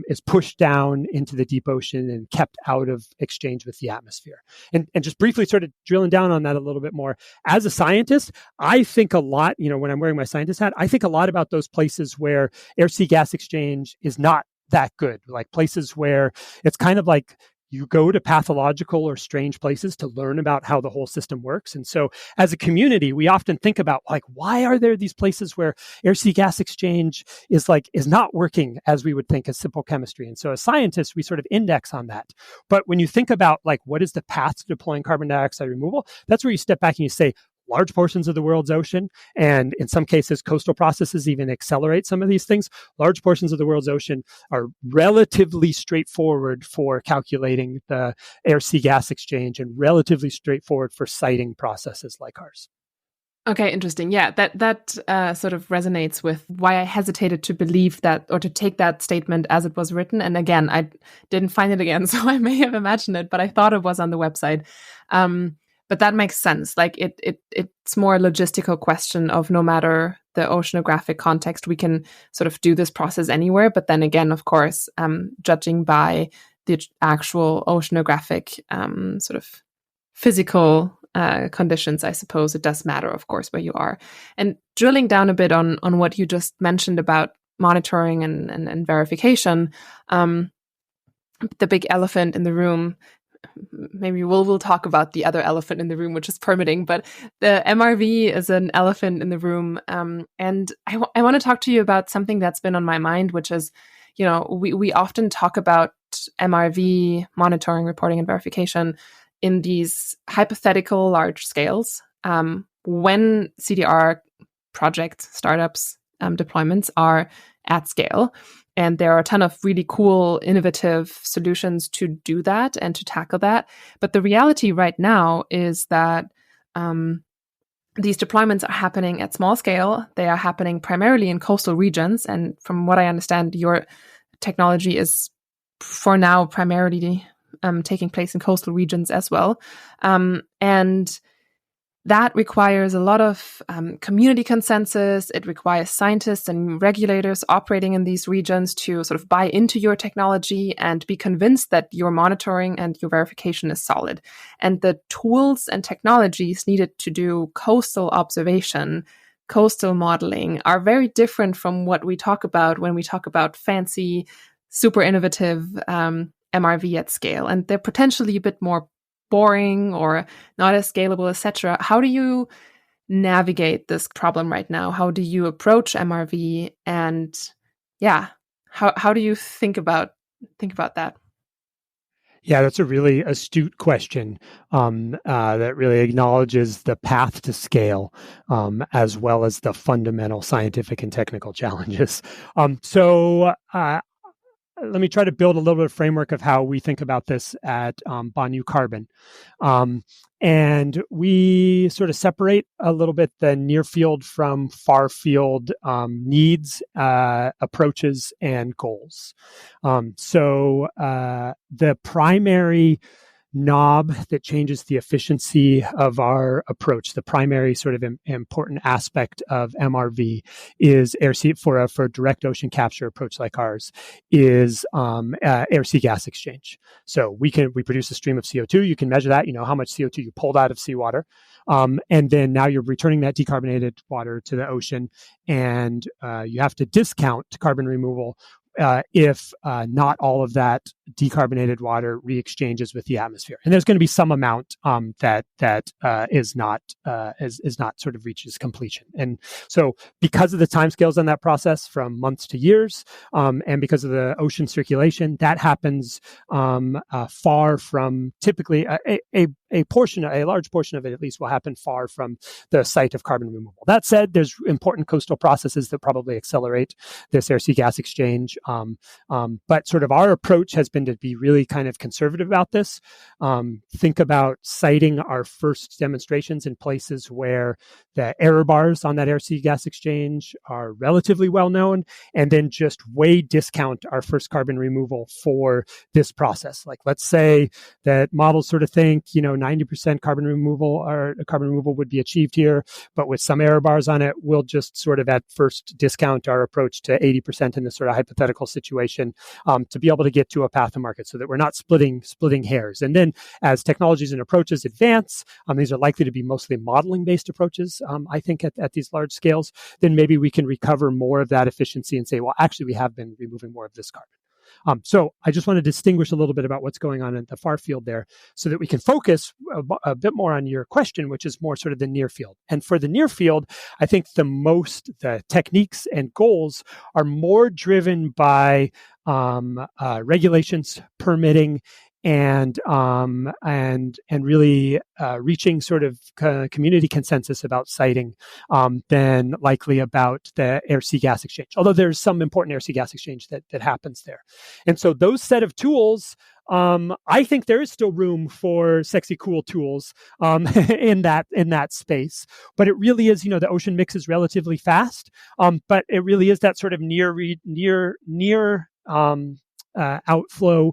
is pushed down into the deep ocean and kept out of exchange with the atmosphere. And just briefly sort of drilling down on that a little bit more, as a scientist, I think a lot, when I'm wearing my scientist hat, I think a lot about those places where air-sea gas exchange is not that good, like places where it's kind of like you go to pathological or strange places to learn about how the whole system works. And so as a community, we often think about why are there these places where air-sea gas exchange is not working as we would think as simple chemistry. And so as scientists, we sort of index on that. But when you think about what is the path to deploying carbon dioxide removal, that's where you step back and you say, large portions of the world's ocean, and in some cases, coastal processes even accelerate some of these things. Large portions of the world's ocean are relatively straightforward for calculating the air-sea gas exchange and relatively straightforward for siting processes like ours. Okay, interesting. Yeah, that sort of resonates with why I hesitated to believe that or to take that statement as it was written. And again, I didn't find it again, so I may have imagined it, but I thought it was on the website. But that makes sense. Like it's more a logistical question of no matter the oceanographic context, we can sort of do this process anywhere. But then again, of course, judging by the actual oceanographic sort of physical conditions, I suppose it does matter, of course, where you are. And drilling down a bit on what you just mentioned about monitoring and verification, the big elephant in the room. Maybe we'll talk about the other elephant in the room, which is permitting. But the MRV is an elephant in the room, and I want to talk to you about something that's been on my mind, which is, we often talk about MRV monitoring, reporting, and verification in these hypothetical large scales. When CDR projects, startups, deployments are at scale. And there are a ton of really cool, innovative solutions to do that and to tackle that. But the reality right now is that these deployments are happening at small scale. They are happening primarily in coastal regions. And from what I understand, your technology is, for now, primarily taking place in coastal regions as well. And that requires a lot of community consensus. It requires scientists and regulators operating in these regions to sort of buy into your technology and be convinced that your monitoring and your verification is solid. And the tools and technologies needed to do coastal observation, coastal modeling are very different from what we talk about when we talk about fancy, super innovative MRV at scale. And they're potentially a bit more boring or not as scalable, etc. How do you navigate this problem right now? How do you approach MRV? And how do you think about that? Yeah, that's a really astute question that really acknowledges the path to scale as well as the fundamental scientific and technical challenges. So let me try to build a little bit of framework of how we think about this at Banyu Carbon. And we sort of separate a little bit the near field from far field needs, approaches, and goals. So the primary knob that changes the efficiency of our approach, the primary sort of important aspect of MRV is for a direct ocean capture approach like ours is air-sea gas exchange. So we produce a stream of CO2. You can measure that. You know how much CO2 you pulled out of seawater, and then now you're returning that decarbonated water to the ocean, and you have to discount carbon removal if not all of that decarbonated water re-exchanges with the atmosphere, and there's going to be some amount that is not sort of reaches completion. And so, because of the timescales on that process, from months to years, and because of the ocean circulation, that happens far from typically a large portion of it at least will happen far from the site of carbon removal. That said, there's important coastal processes that probably accelerate this air-sea gas exchange. But sort of our approach has been to be really kind of conservative about this. Think about siting our first demonstrations in places where the error bars on that air-sea gas exchange are relatively well known, and then just way discount our first carbon removal for this process. Like, let's say that models sort of think, 90% carbon removal would be achieved here, but with some error bars on it, we'll just sort of at first discount our approach to 80% in this sort of hypothetical situation to be able to get to a path to market, so that we're not splitting hairs. And then as technologies and approaches advance, these are likely to be mostly modeling-based approaches, I think, at these large scales, then maybe we can recover more of that efficiency and say, well, actually, we have been removing more of this carbon. So I just want to distinguish a little bit about what's going on in the far field there, so that we can focus a bit more on your question, which is more sort of the near field. And for the near field, I think the techniques and goals are more driven by regulations, permitting, and really reaching sort of community consensus about siting than likely about the air-sea gas exchange. Although there's some important air-sea gas exchange that happens there, and so those set of tools I think there is still room for sexy, cool tools in that space. But it really is, the ocean mix is relatively fast. But it really is that sort of near outflow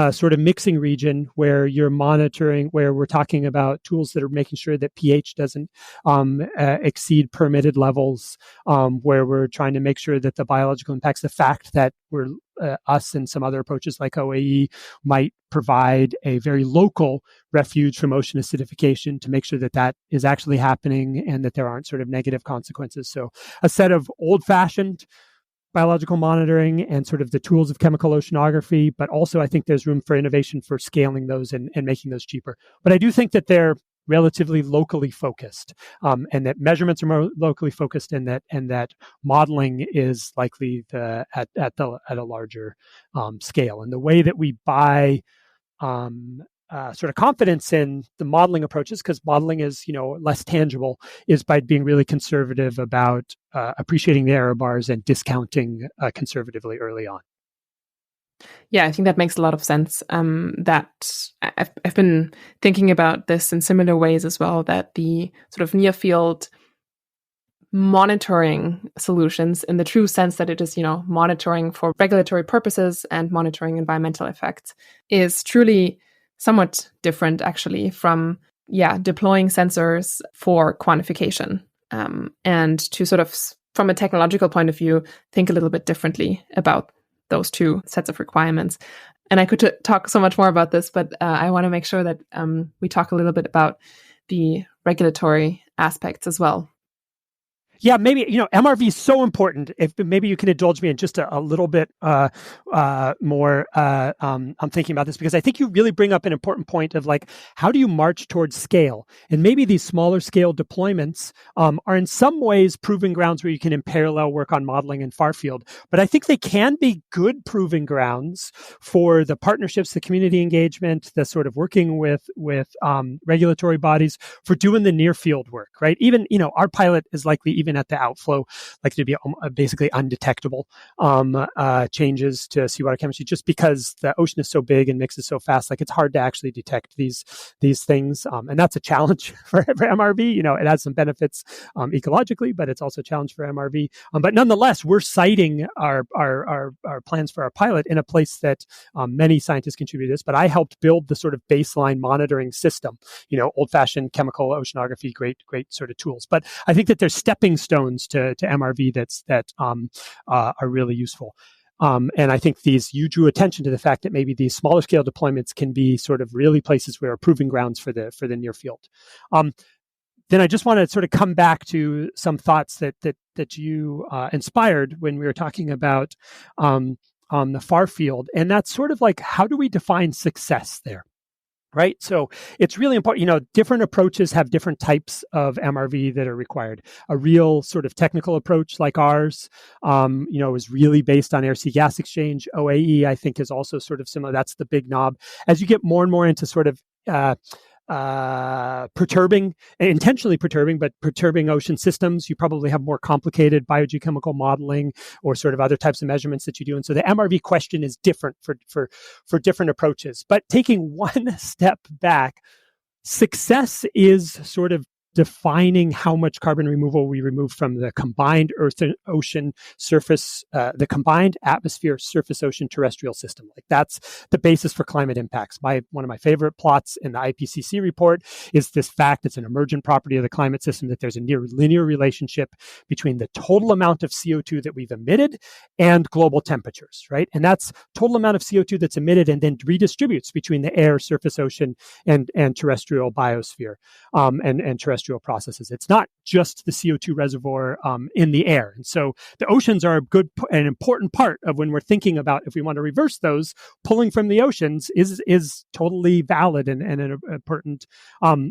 sort of mixing region where you're monitoring, where we're talking about tools that are making sure that pH doesn't exceed permitted levels, where we're trying to make sure that the biological impacts, the fact that we're us and some other approaches like OAE might provide a very local refuge from ocean acidification to make sure that that is actually happening and that there aren't sort of negative consequences. So a set of old-fashioned biological monitoring and sort of the tools of chemical oceanography, but also I think there's room for innovation for scaling those and making those cheaper. But I do think that they're relatively locally focused, and that measurements are more locally focused, and that modeling is likely at a larger scale. And the way that we buy sort of confidence in the modeling approaches, because modeling is less tangible, is by being really conservative about appreciating the error bars and discounting conservatively early on. Yeah, I think that makes a lot of sense. That I've been thinking about this in similar ways as well, that the sort of near field monitoring solutions, in the true sense that it is, monitoring for regulatory purposes and monitoring environmental effects, is truly somewhat different actually from, deploying sensors for quantification, and to sort of, from a technological point of view, think a little bit differently about those two sets of requirements. And I could talk so much more about this, but I want to make sure that we talk a little bit about the regulatory aspects as well. Yeah, maybe, MRV is so important. If maybe you can indulge me in just a little bit more, I'm thinking about this, because I think you really bring up an important point of like, how do you march towards scale? And maybe these smaller scale deployments are in some ways proving grounds where you can in parallel work on modeling and far field. But I think they can be good proving grounds for the partnerships, the community engagement, the sort of working with regulatory bodies for doing the near field work, right? Even, our pilot is likely, even at the outflow, like to be basically undetectable changes to seawater chemistry, just because the ocean is so big and mixes so fast. Like, it's hard to actually detect these things, and that's a challenge for MRV. It has some benefits ecologically, but it's also a challenge for MRV. But nonetheless, we're citing our plans for our pilot in a place that many scientists contribute to this. But I helped build the sort of baseline monitoring system. Old-fashioned chemical oceanography, great sort of tools. But I think that there's stepping stones to MRV that are really useful. And I think you drew attention to the fact that maybe these smaller scale deployments can be sort of really places where are proving grounds for the near field. Then I just want to sort of come back to some thoughts that you inspired when we were talking about on the far field, and that's sort of like, how do we define success there? Right. So it's really important, different approaches have different types of MRV that are required. A real sort of technical approach like ours, is really based on air-sea gas exchange. OAE, I think, is also sort of similar. That's the big knob. As you get more and more into sort of intentionally perturbing ocean systems, you probably have more complicated biogeochemical modeling or sort of other types of measurements that you do. And so the MRV question is different for different approaches. But taking one step back, success is sort of defining how much carbon removal we remove from the combined Earth and ocean surface, the combined atmosphere, surface, ocean, terrestrial system. Like, that's the basis for climate impacts. One of my favorite plots in the IPCC report is this fact. It's an emergent property of the climate system that there's a near linear relationship between the total amount of CO2 that we've emitted and global temperatures, right? And that's total amount of CO2 that's emitted and then redistributes between the air, surface, ocean, and terrestrial biosphere, and terrestrial processes. It's not just the CO2 reservoir in the air. And so the oceans are an important part of when we're thinking about, if we want to reverse those, pulling from the oceans is totally valid and an important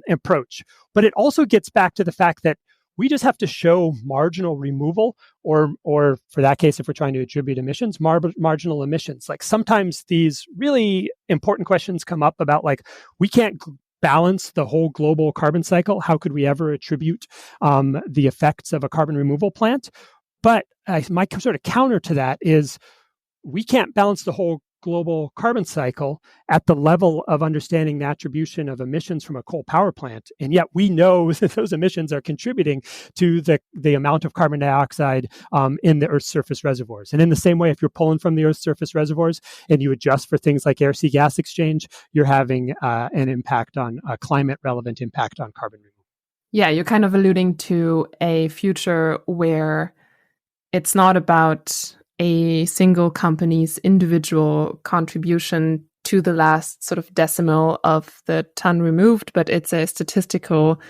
approach. But it also gets back to the fact that we just have to show marginal removal, or for that case, if we're trying to attribute emissions, marginal emissions. Like, sometimes these really important questions come up about, like, we can't balance the whole global carbon cycle. How could we ever attribute the effects of a carbon removal plant? But my sort of counter to that is, we can't balance the whole global carbon cycle at the level of understanding the attribution of emissions from a coal power plant. And yet we know that those emissions are contributing to the amount of carbon dioxide in the Earth's surface reservoirs. And in the same way, if you're pulling from the Earth's surface reservoirs and you adjust for things like air-sea gas exchange, you're having an impact on a climate-relevant impact on carbon removal. Yeah, you're kind of alluding to a future where it's not about a single company's individual contribution to the last sort of decimal of the ton removed, but it's a statistical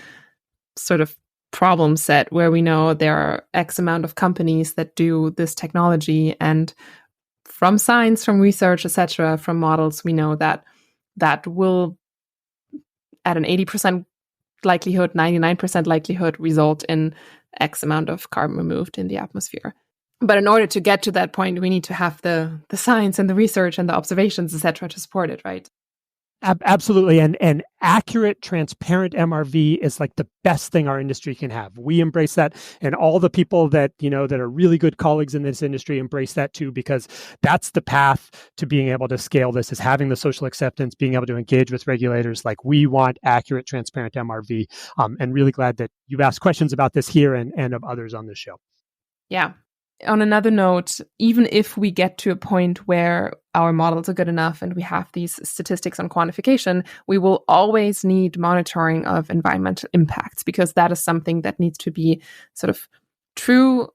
sort of problem set where we know there are X amount of companies that do this technology, and from science, from research, etc., from models, we know that will, at an 80% likelihood, 99% likelihood, result in X amount of carbon removed in the atmosphere. But in order to get to that point, we need to have the science and the research and the observations, etc., to support it, right? Absolutely. And accurate, transparent MRV is like the best thing our industry can have. We embrace that. And all the people that, that are really good colleagues in this industry embrace that too, because that's the path to being able to scale this, is having the social acceptance, being able to engage with regulators. Like, we want accurate, transparent MRV. And really glad that you've asked questions about this here and of others on this show. Yeah. On another note, even if we get to a point where our models are good enough and we have these statistics on quantification, we will always need monitoring of environmental impacts, because that is something that needs to be sort of true.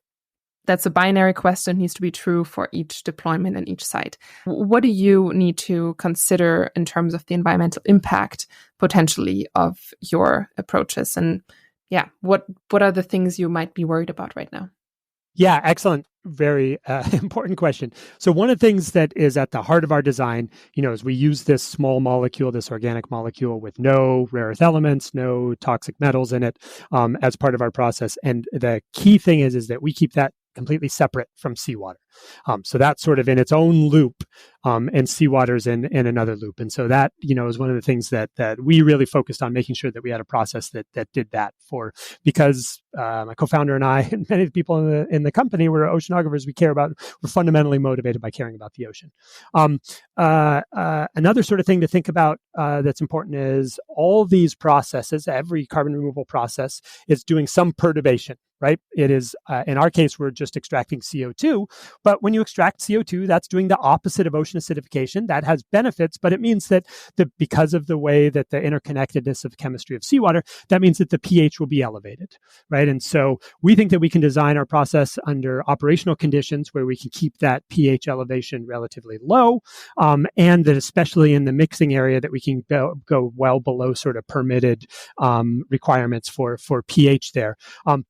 That's a binary question, needs to be true for each deployment and each site. What do you need to consider in terms of the environmental impact potentially of your approaches? And yeah, what are the things you might be worried about right now? Yeah, excellent. Very important question. So one of the things that is at the heart of our design, is we use this small molecule, this organic molecule with no rare earth elements, no toxic metals in it, as part of our process. And the key thing is that we keep that completely separate from seawater. So that's sort of in its own loop, and seawater's in another loop. And so that, is one of the things that we really focused on, making sure that we had a process that did that because my co-founder and I and many of the people in the company, we're oceanographers. We're fundamentally motivated by caring about the ocean. Another sort of thing to think about that's important is all these processes, every carbon removal process is doing some perturbation, right? It is, in our case, we're just extracting CO2, but when you extract CO2, that's doing the opposite of ocean acidification. That has benefits, but it means that because of the way that the interconnectedness of the chemistry of seawater, that means that the pH will be elevated, right? And so we think that we can design our process under operational conditions where we can keep that pH elevation relatively low, and that especially in the mixing area that we can go well below sort of permitted requirements for pH there.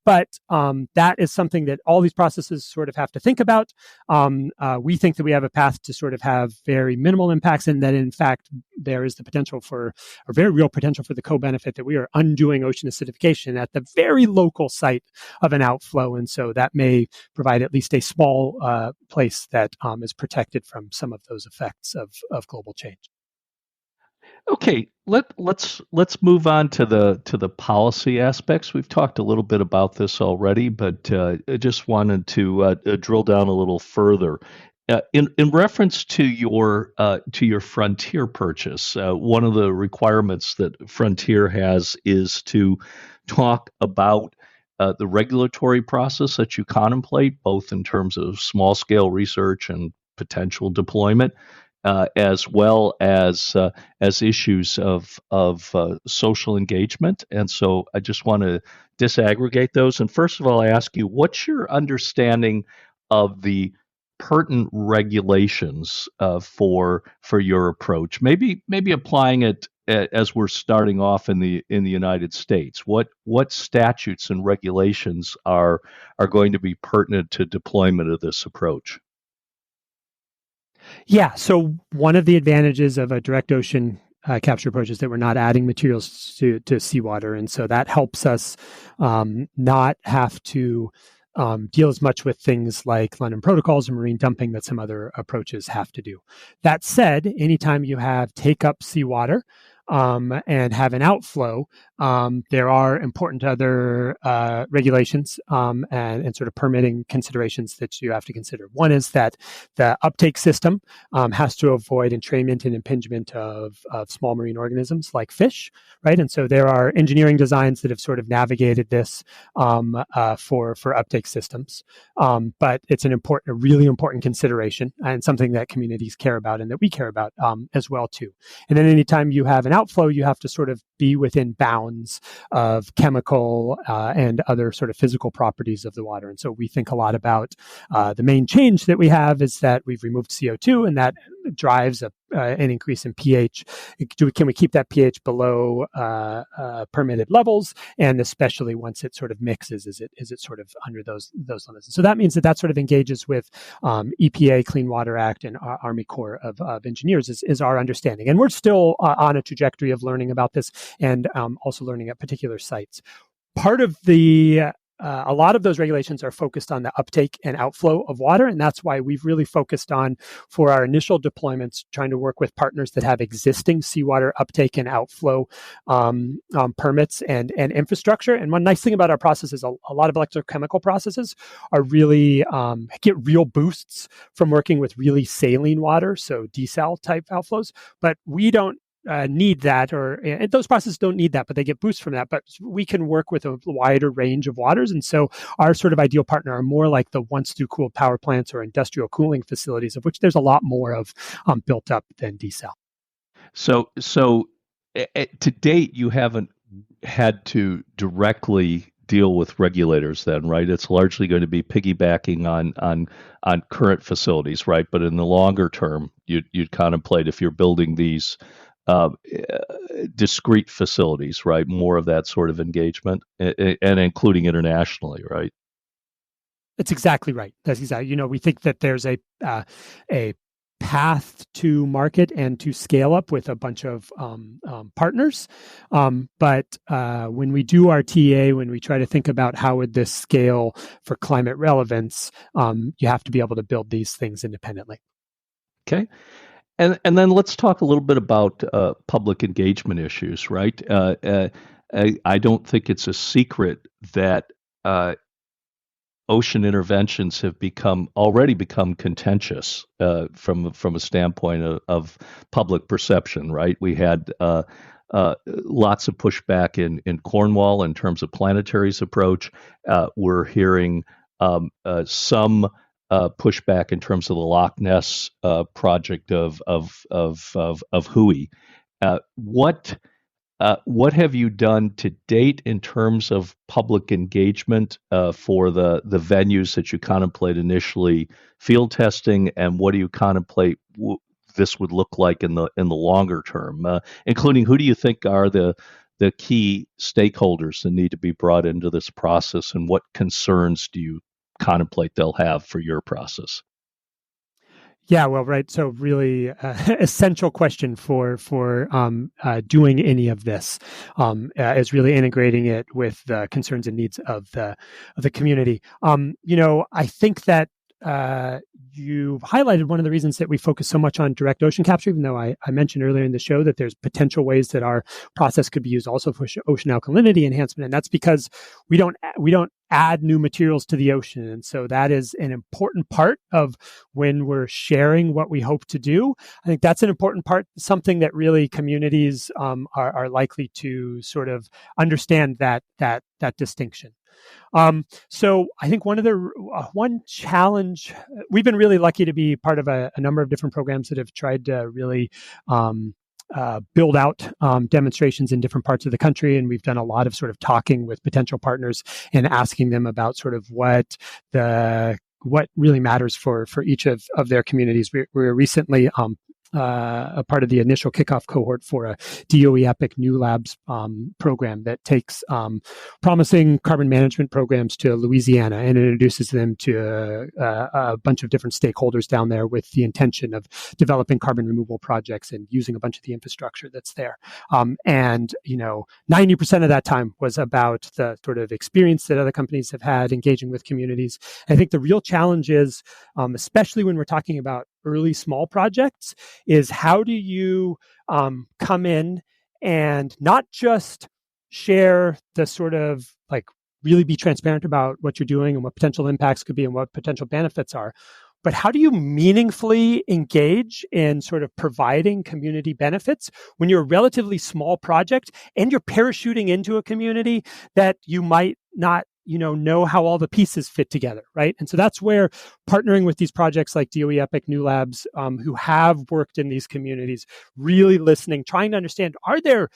But that is something that all these processes sort of have to think about. We think that we have a path to sort of have very minimal impacts, and that in fact there is the potential for, or very real potential for, the co-benefit that we are undoing ocean acidification at the very local site of an outflow. And so that may provide at least a small place that is protected from some of those effects of global change. Okay, let's move on to the policy aspects. We've talked a little bit about this already, but I just wanted to drill down a little further. In reference to your Frontier purchase, one of the requirements that Frontier has is to talk about the regulatory process that you contemplate, both in terms of small scale research and potential deployment, as well as issues of social engagement. And so I just want to disaggregate those. And first of all, I ask you, what's your understanding of the pertinent regulations for your approach? Maybe applying it as we're starting off in the United States. What statutes and regulations are going to be pertinent to deployment of this approach? Yeah. So one of the advantages of a direct ocean capture approach is that we're not adding materials to seawater. And so that helps us not have to deal as much with things like London protocols and marine dumping that some other approaches have to do. That said, anytime you have take up seawater, and have an outflow, there are important other regulations and sort of permitting considerations that you have to consider. One is that the uptake system has to avoid entrainment and impingement of small marine organisms like fish, right? And so there are engineering designs that have sort of navigated this for uptake systems. But it's a really important consideration and something that communities care about and that we care about as well too. And then anytime you have an outflow, you have to sort of be within bounds of chemical and other sort of physical properties of the water. And so we think a lot about the main change that we have is that we've removed CO2, and that drives an increase in pH. Can we keep that pH below permitted levels? And especially once it sort of mixes, is it sort of under those limits? So that means that sort of engages with EPA, Clean Water Act, and Army Corps of Engineers is our understanding. And we're still on a trajectory of learning about this and also learning at particular sites. Part of a lot of those regulations are focused on the uptake and outflow of water, and that's why we've really focused on, for our initial deployments, trying to work with partners that have existing seawater uptake and outflow permits and infrastructure. And one nice thing about our process is a lot of electrochemical processes are really get real boosts from working with really saline water, so desal type outflows, but we don't need that, or those processes don't need that, but they get boosts from that. But we can work with a wider range of waters. And so our sort of ideal partner are more like the once through cooled power plants or industrial cooling facilities, of which there's a lot more of built up than desal. So to date, you haven't had to directly deal with regulators then, right? It's largely going to be piggybacking on current facilities, right? But in the longer term, you'd contemplate, if you're building these discrete facilities, right? More of that sort of engagement, and including internationally, right? That's exactly right. That's exactly. We think that there's a path to market and to scale up with a bunch of partners. But when we do our TA, when we try to think about how would this scale for climate relevance, you have to be able to build these things independently. Okay. And then let's talk a little bit about public engagement issues, right? I don't think it's a secret that ocean interventions have already become contentious from a standpoint of public perception, right? We had lots of pushback in Cornwall in terms of Planetary's approach. We're hearing some pushback in terms of the Loch Ness project of Hui. What have you done to date in terms of public engagement for the venues that you contemplate initially field testing, and what do you contemplate this would look like in the longer term, including who do you think are the key stakeholders that need to be brought into this process, and what concerns do you contemplate they'll have for your process? Yeah, well, right. So really essential question for doing any of this is really integrating it with the concerns and needs of the community. I think that you've highlighted one of the reasons that we focus so much on direct ocean capture, even though I mentioned earlier in the show that there's potential ways that our process could be used also for ocean alkalinity enhancement. And that's because we don't add new materials to the ocean. And so that is an important part of when we're sharing what we hope to do. I think that's an important part, something that really communities are likely to sort of understand that distinction. So I think one challenge, we've been really lucky to be part of a number of different programs that have tried to really build out demonstrations in different parts of the country. And we've done a lot of sort of talking with potential partners and asking them about sort of what really matters for each of their communities. We were recently a part of the initial kickoff cohort for a DOE EPIC New Labs program that takes promising carbon management programs to Louisiana and introduces them to a bunch of different stakeholders down there with the intention of developing carbon removal projects and using a bunch of the infrastructure that's there. And 90% of that time was about the sort of experience that other companies have had engaging with communities. I think the real challenge is, especially when we're talking about early small projects, is how do you come in and not just share the sort of like really be transparent about what you're doing and what potential impacts could be and what potential benefits are, but how do you meaningfully engage in sort of providing community benefits when you're a relatively small project and you're parachuting into a community that you might not know how all the pieces fit together, right? And so that's where partnering with these projects like DOE Epic New Labs, who have worked in these communities, really listening, trying to understand, are there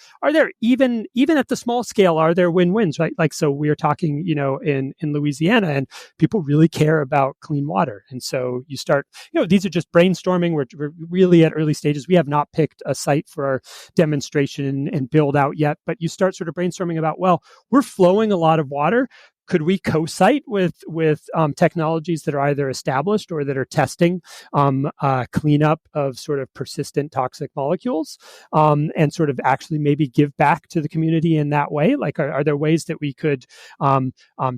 even at the small scale, are there win-wins, right? Like, so we're talking, in Louisiana, and people really care about clean water. And so you start, these are just brainstorming. We're really at early stages. We have not picked a site for our demonstration and build out yet, but you start sort of brainstorming about, well, we're flowing a lot of water. Could we co-site with technologies that are either established or that are testing cleanup of sort of persistent toxic molecules, and sort of actually maybe give back to the community in that way? Like, are there ways that we could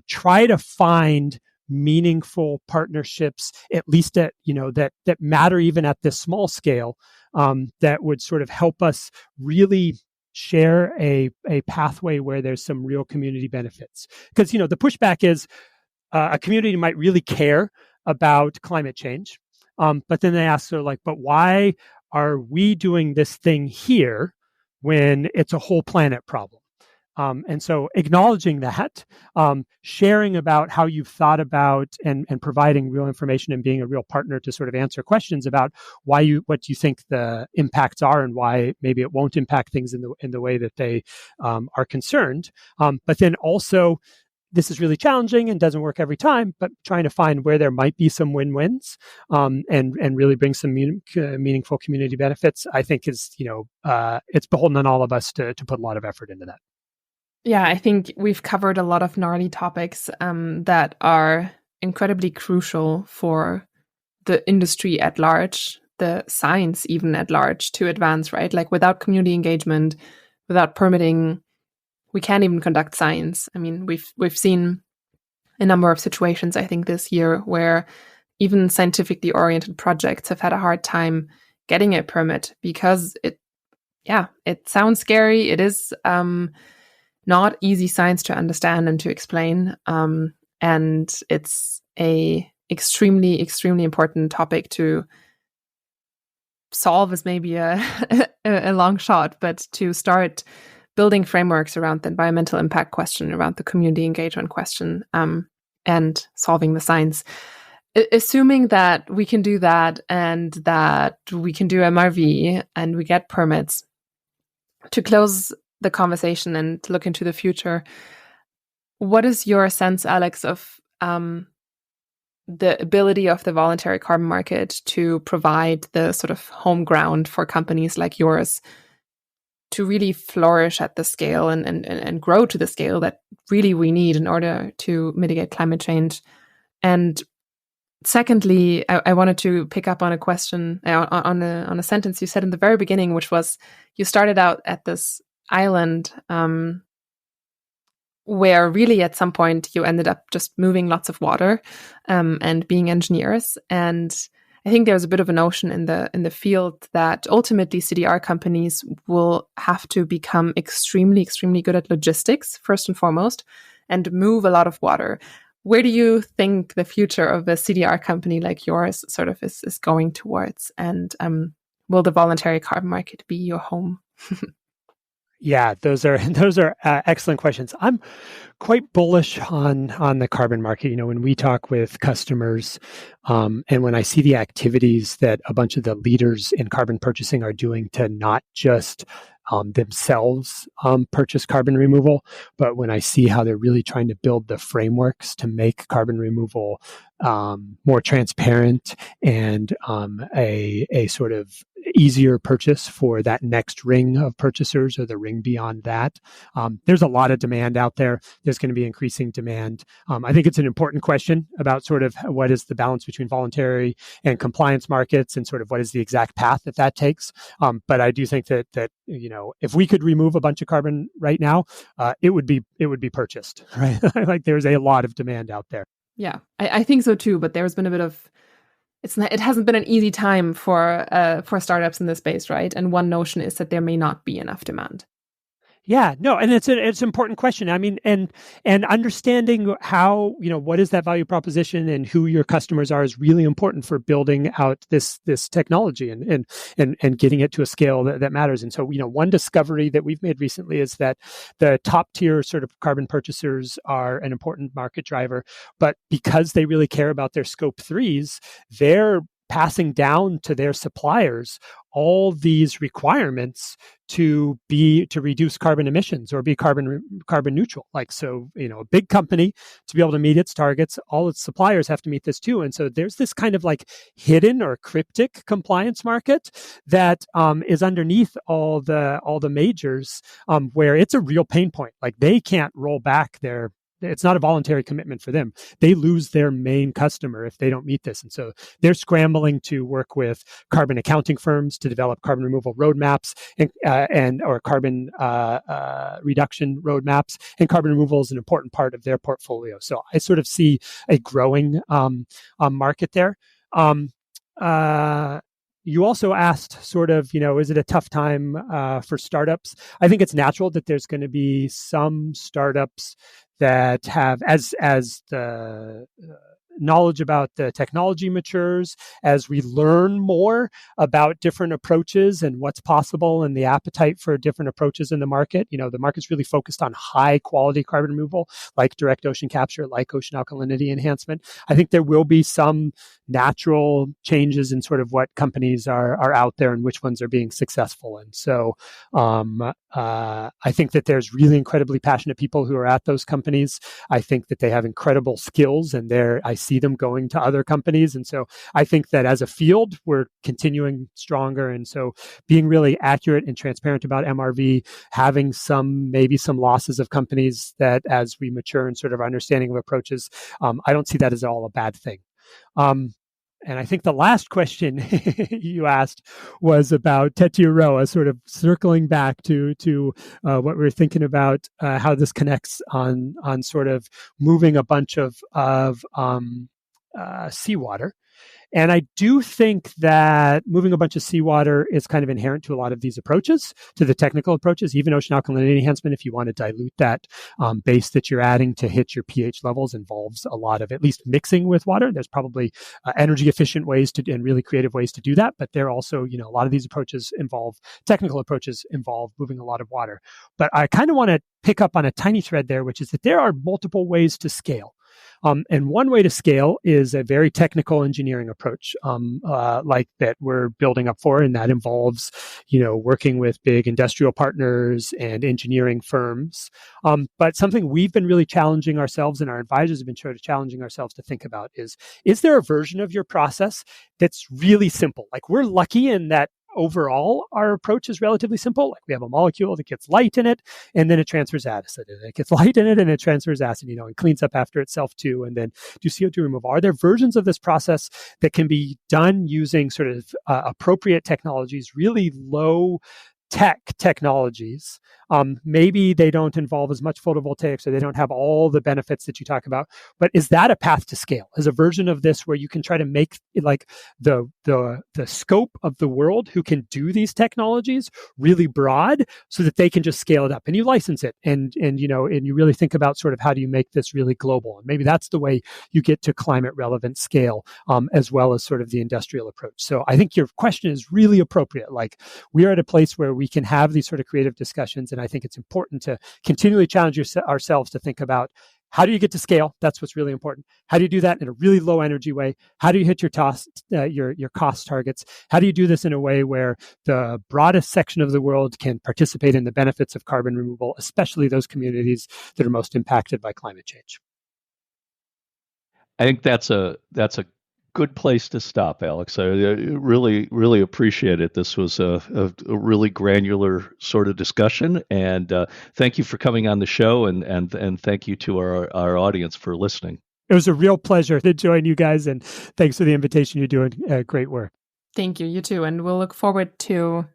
try to find meaningful partnerships, at least at that matter even at this small scale, that would sort of help us really share a pathway where there's some real community benefits? Because the pushback is a community might really care about climate change, but then they ask, so like, but why are we doing this thing here when it's a whole planet problem? And so acknowledging that, sharing about how you've thought about and providing real information and being a real partner to sort of answer questions about what you think the impacts are and why maybe it won't impact things in the way that they are concerned. But then also, this is really challenging and doesn't work every time, but trying to find where there might be some win-wins, and really bring some meaningful community benefits, I think is, it's beholden on all of us to put a lot of effort into that. Yeah, I think we've covered a lot of gnarly topics that are incredibly crucial for the industry at large, the science even at large, to advance, right? Like, without community engagement, without permitting, we can't even conduct science. I mean, we've seen a number of situations, I think, this year where even scientifically oriented projects have had a hard time getting a permit because it sounds scary. It is not easy science to understand and to explain. And it's a extremely, extremely important topic to solve, is maybe a long shot, but to start building frameworks around the environmental impact question, around the community engagement question, and solving the science. Assuming that we can do that and that we can do MRV and we get permits, to close the conversation and look into the future, what is your sense, Alex, of the ability of the voluntary carbon market to provide the sort of home ground for companies like yours to really flourish at the scale and grow to the scale that really we need in order to mitigate climate change? And secondly, I wanted to pick up on a question, on a sentence you said in the very beginning, which was, you started out at this island where really at some point you ended up just moving lots of water and being engineers. And I think there's a bit of a notion in the field that ultimately CDR companies will have to become extremely, extremely good at logistics, first and foremost, and move a lot of water. Where do you think the future of a CDR company like yours sort of is going towards? And will the voluntary carbon market be your home? Yeah, those are excellent questions. I'm quite bullish on the carbon market. When we talk with customers, and when I see the activities that a bunch of the leaders in carbon purchasing are doing to not just themselves purchase carbon removal, but when I see how they're really trying to build the frameworks to make carbon removal more transparent and a sort of easier purchase for that next ring of purchasers or the ring beyond that. There's a lot of demand out there. There's going to be increasing demand. I think it's an important question about sort of what is the balance between voluntary and compliance markets and sort of what is the exact path that takes. But I do think that if we could remove a bunch of carbon right now, it would be purchased, right? Like, there's a lot of demand out there. Yeah, I think so too. But there's been a bit of, it hasn't been an easy time for startups in this space, right? And one notion is that there may not be enough demand. Yeah, no, and it's an important question. I mean, and understanding how, what is that value proposition and who your customers are is really important for building out this technology and getting it to a scale that matters. And so, one discovery that we've made recently is that the top tier sort of carbon purchasers are an important market driver, but because they really care about their scope threes, they're passing down to their suppliers all these requirements to reduce carbon emissions or be carbon neutral. Like, so, a big company, to be able to meet its targets, all its suppliers have to meet this too. And so there's this kind of like hidden or cryptic compliance market that is underneath all the majors, where it's a real pain point. Like, they can't roll back it's not a voluntary commitment for them. They lose their main customer if they don't meet this. And so they're scrambling to work with carbon accounting firms to develop carbon removal roadmaps and or carbon reduction roadmaps. And carbon removal is an important part of their portfolio. So I sort of see a growing market there. You also asked sort of, is it a tough time for startups? I think it's natural that there's going to be some startups that have, as the knowledge about the technology matures, as we learn more about different approaches and what's possible and the appetite for different approaches in the market. The market's really focused on high quality carbon removal, like direct ocean capture, like ocean alkalinity enhancement. I think there will be some natural changes in sort of what companies are out there and which ones are being successful. And so I think that there's really incredibly passionate people who are at those companies. I think that they have incredible skills, and I see them going to other companies. And so I think that as a field, we're continuing stronger. And so being really accurate and transparent about MRV, having maybe some losses of companies that as we mature in sort of our understanding of approaches, I don't see that as all a bad thing. And I think the last question you asked was about Tetiaroa, sort of circling back to what we were thinking about, how this connects on sort of moving a bunch of seawater. And I do think that moving a bunch of seawater is kind of inherent to a lot of these approaches, to the technical approaches, even ocean alkalinity enhancement. If you want to dilute that base that you're adding to hit your pH levels, involves a lot of at least mixing with water. There's probably energy efficient ways and really creative ways to do that. But there also, a lot of these technical approaches involve moving a lot of water. But I kind of want to pick up on a tiny thread there, which is that there are multiple ways to scale. And one way to scale is a very technical engineering approach, like that we're building up for, and that involves, working with big industrial partners and engineering firms. But something we've been really challenging ourselves, and our advisors have been sort of challenging ourselves to think about is there a version of your process that's really simple? Like, we're lucky in that overall, our approach is relatively simple. Like, we have a molecule that gets light in it, and then it transfers acid. And it gets light in it, and it transfers acid, and cleans up after itself too, and then do CO2 removal. Are there versions of this process that can be done using sort of appropriate technologies, really low technologies? Maybe they don't involve as much photovoltaics, or they don't have all the benefits that you talk about. But is that a path to scale? Is a version of this where you can try to make like the scope of the world who can do these technologies really broad, so that they can just scale it up, and you license it, and you really think about sort of how do you make this really global? And maybe that's the way you get to climate relevant scale, as well as sort of the industrial approach. So I think your question is really appropriate. Like, we are at a place where we can have these sort of creative discussions. And I think it's important to continually challenge ourselves to think about, how do you get to scale? That's what's really important. How do you do that in a really low energy way? How do you hit your cost targets? How do you do this in a way where the broadest section of the world can participate in the benefits of carbon removal, especially those communities that are most impacted by climate change? I think that's a good place to stop, Alex. I really, really appreciate it. This was a really granular sort of discussion, and thank you for coming on the show, and thank you to our audience for listening. It was a real pleasure to join you guys, and thanks for the invitation. You're doing great work. Thank you. You too. And we'll look forward to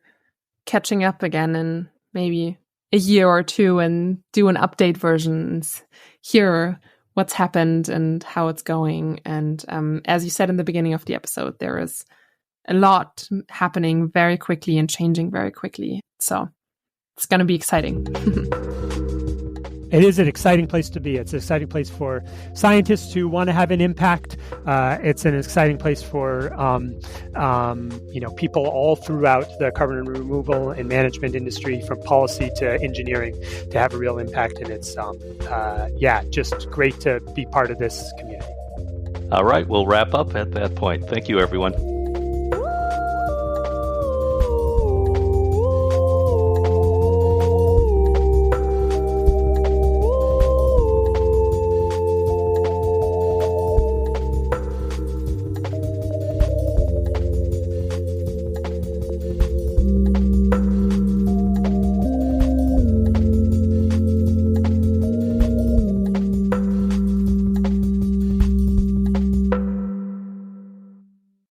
catching up again in maybe a year or two and do an update version and hear what's happened and how it's going. And as you said in the beginning of the episode, there is a lot happening very quickly and changing very quickly. So It's going to be exciting. It is an exciting place to be. It's an exciting place for scientists who want to have an impact. It's an exciting place for people all throughout the carbon removal and management industry, from policy to engineering, to have a real impact. And it's just great to be part of this community. All right, we'll wrap up at that point. Thank you, everyone.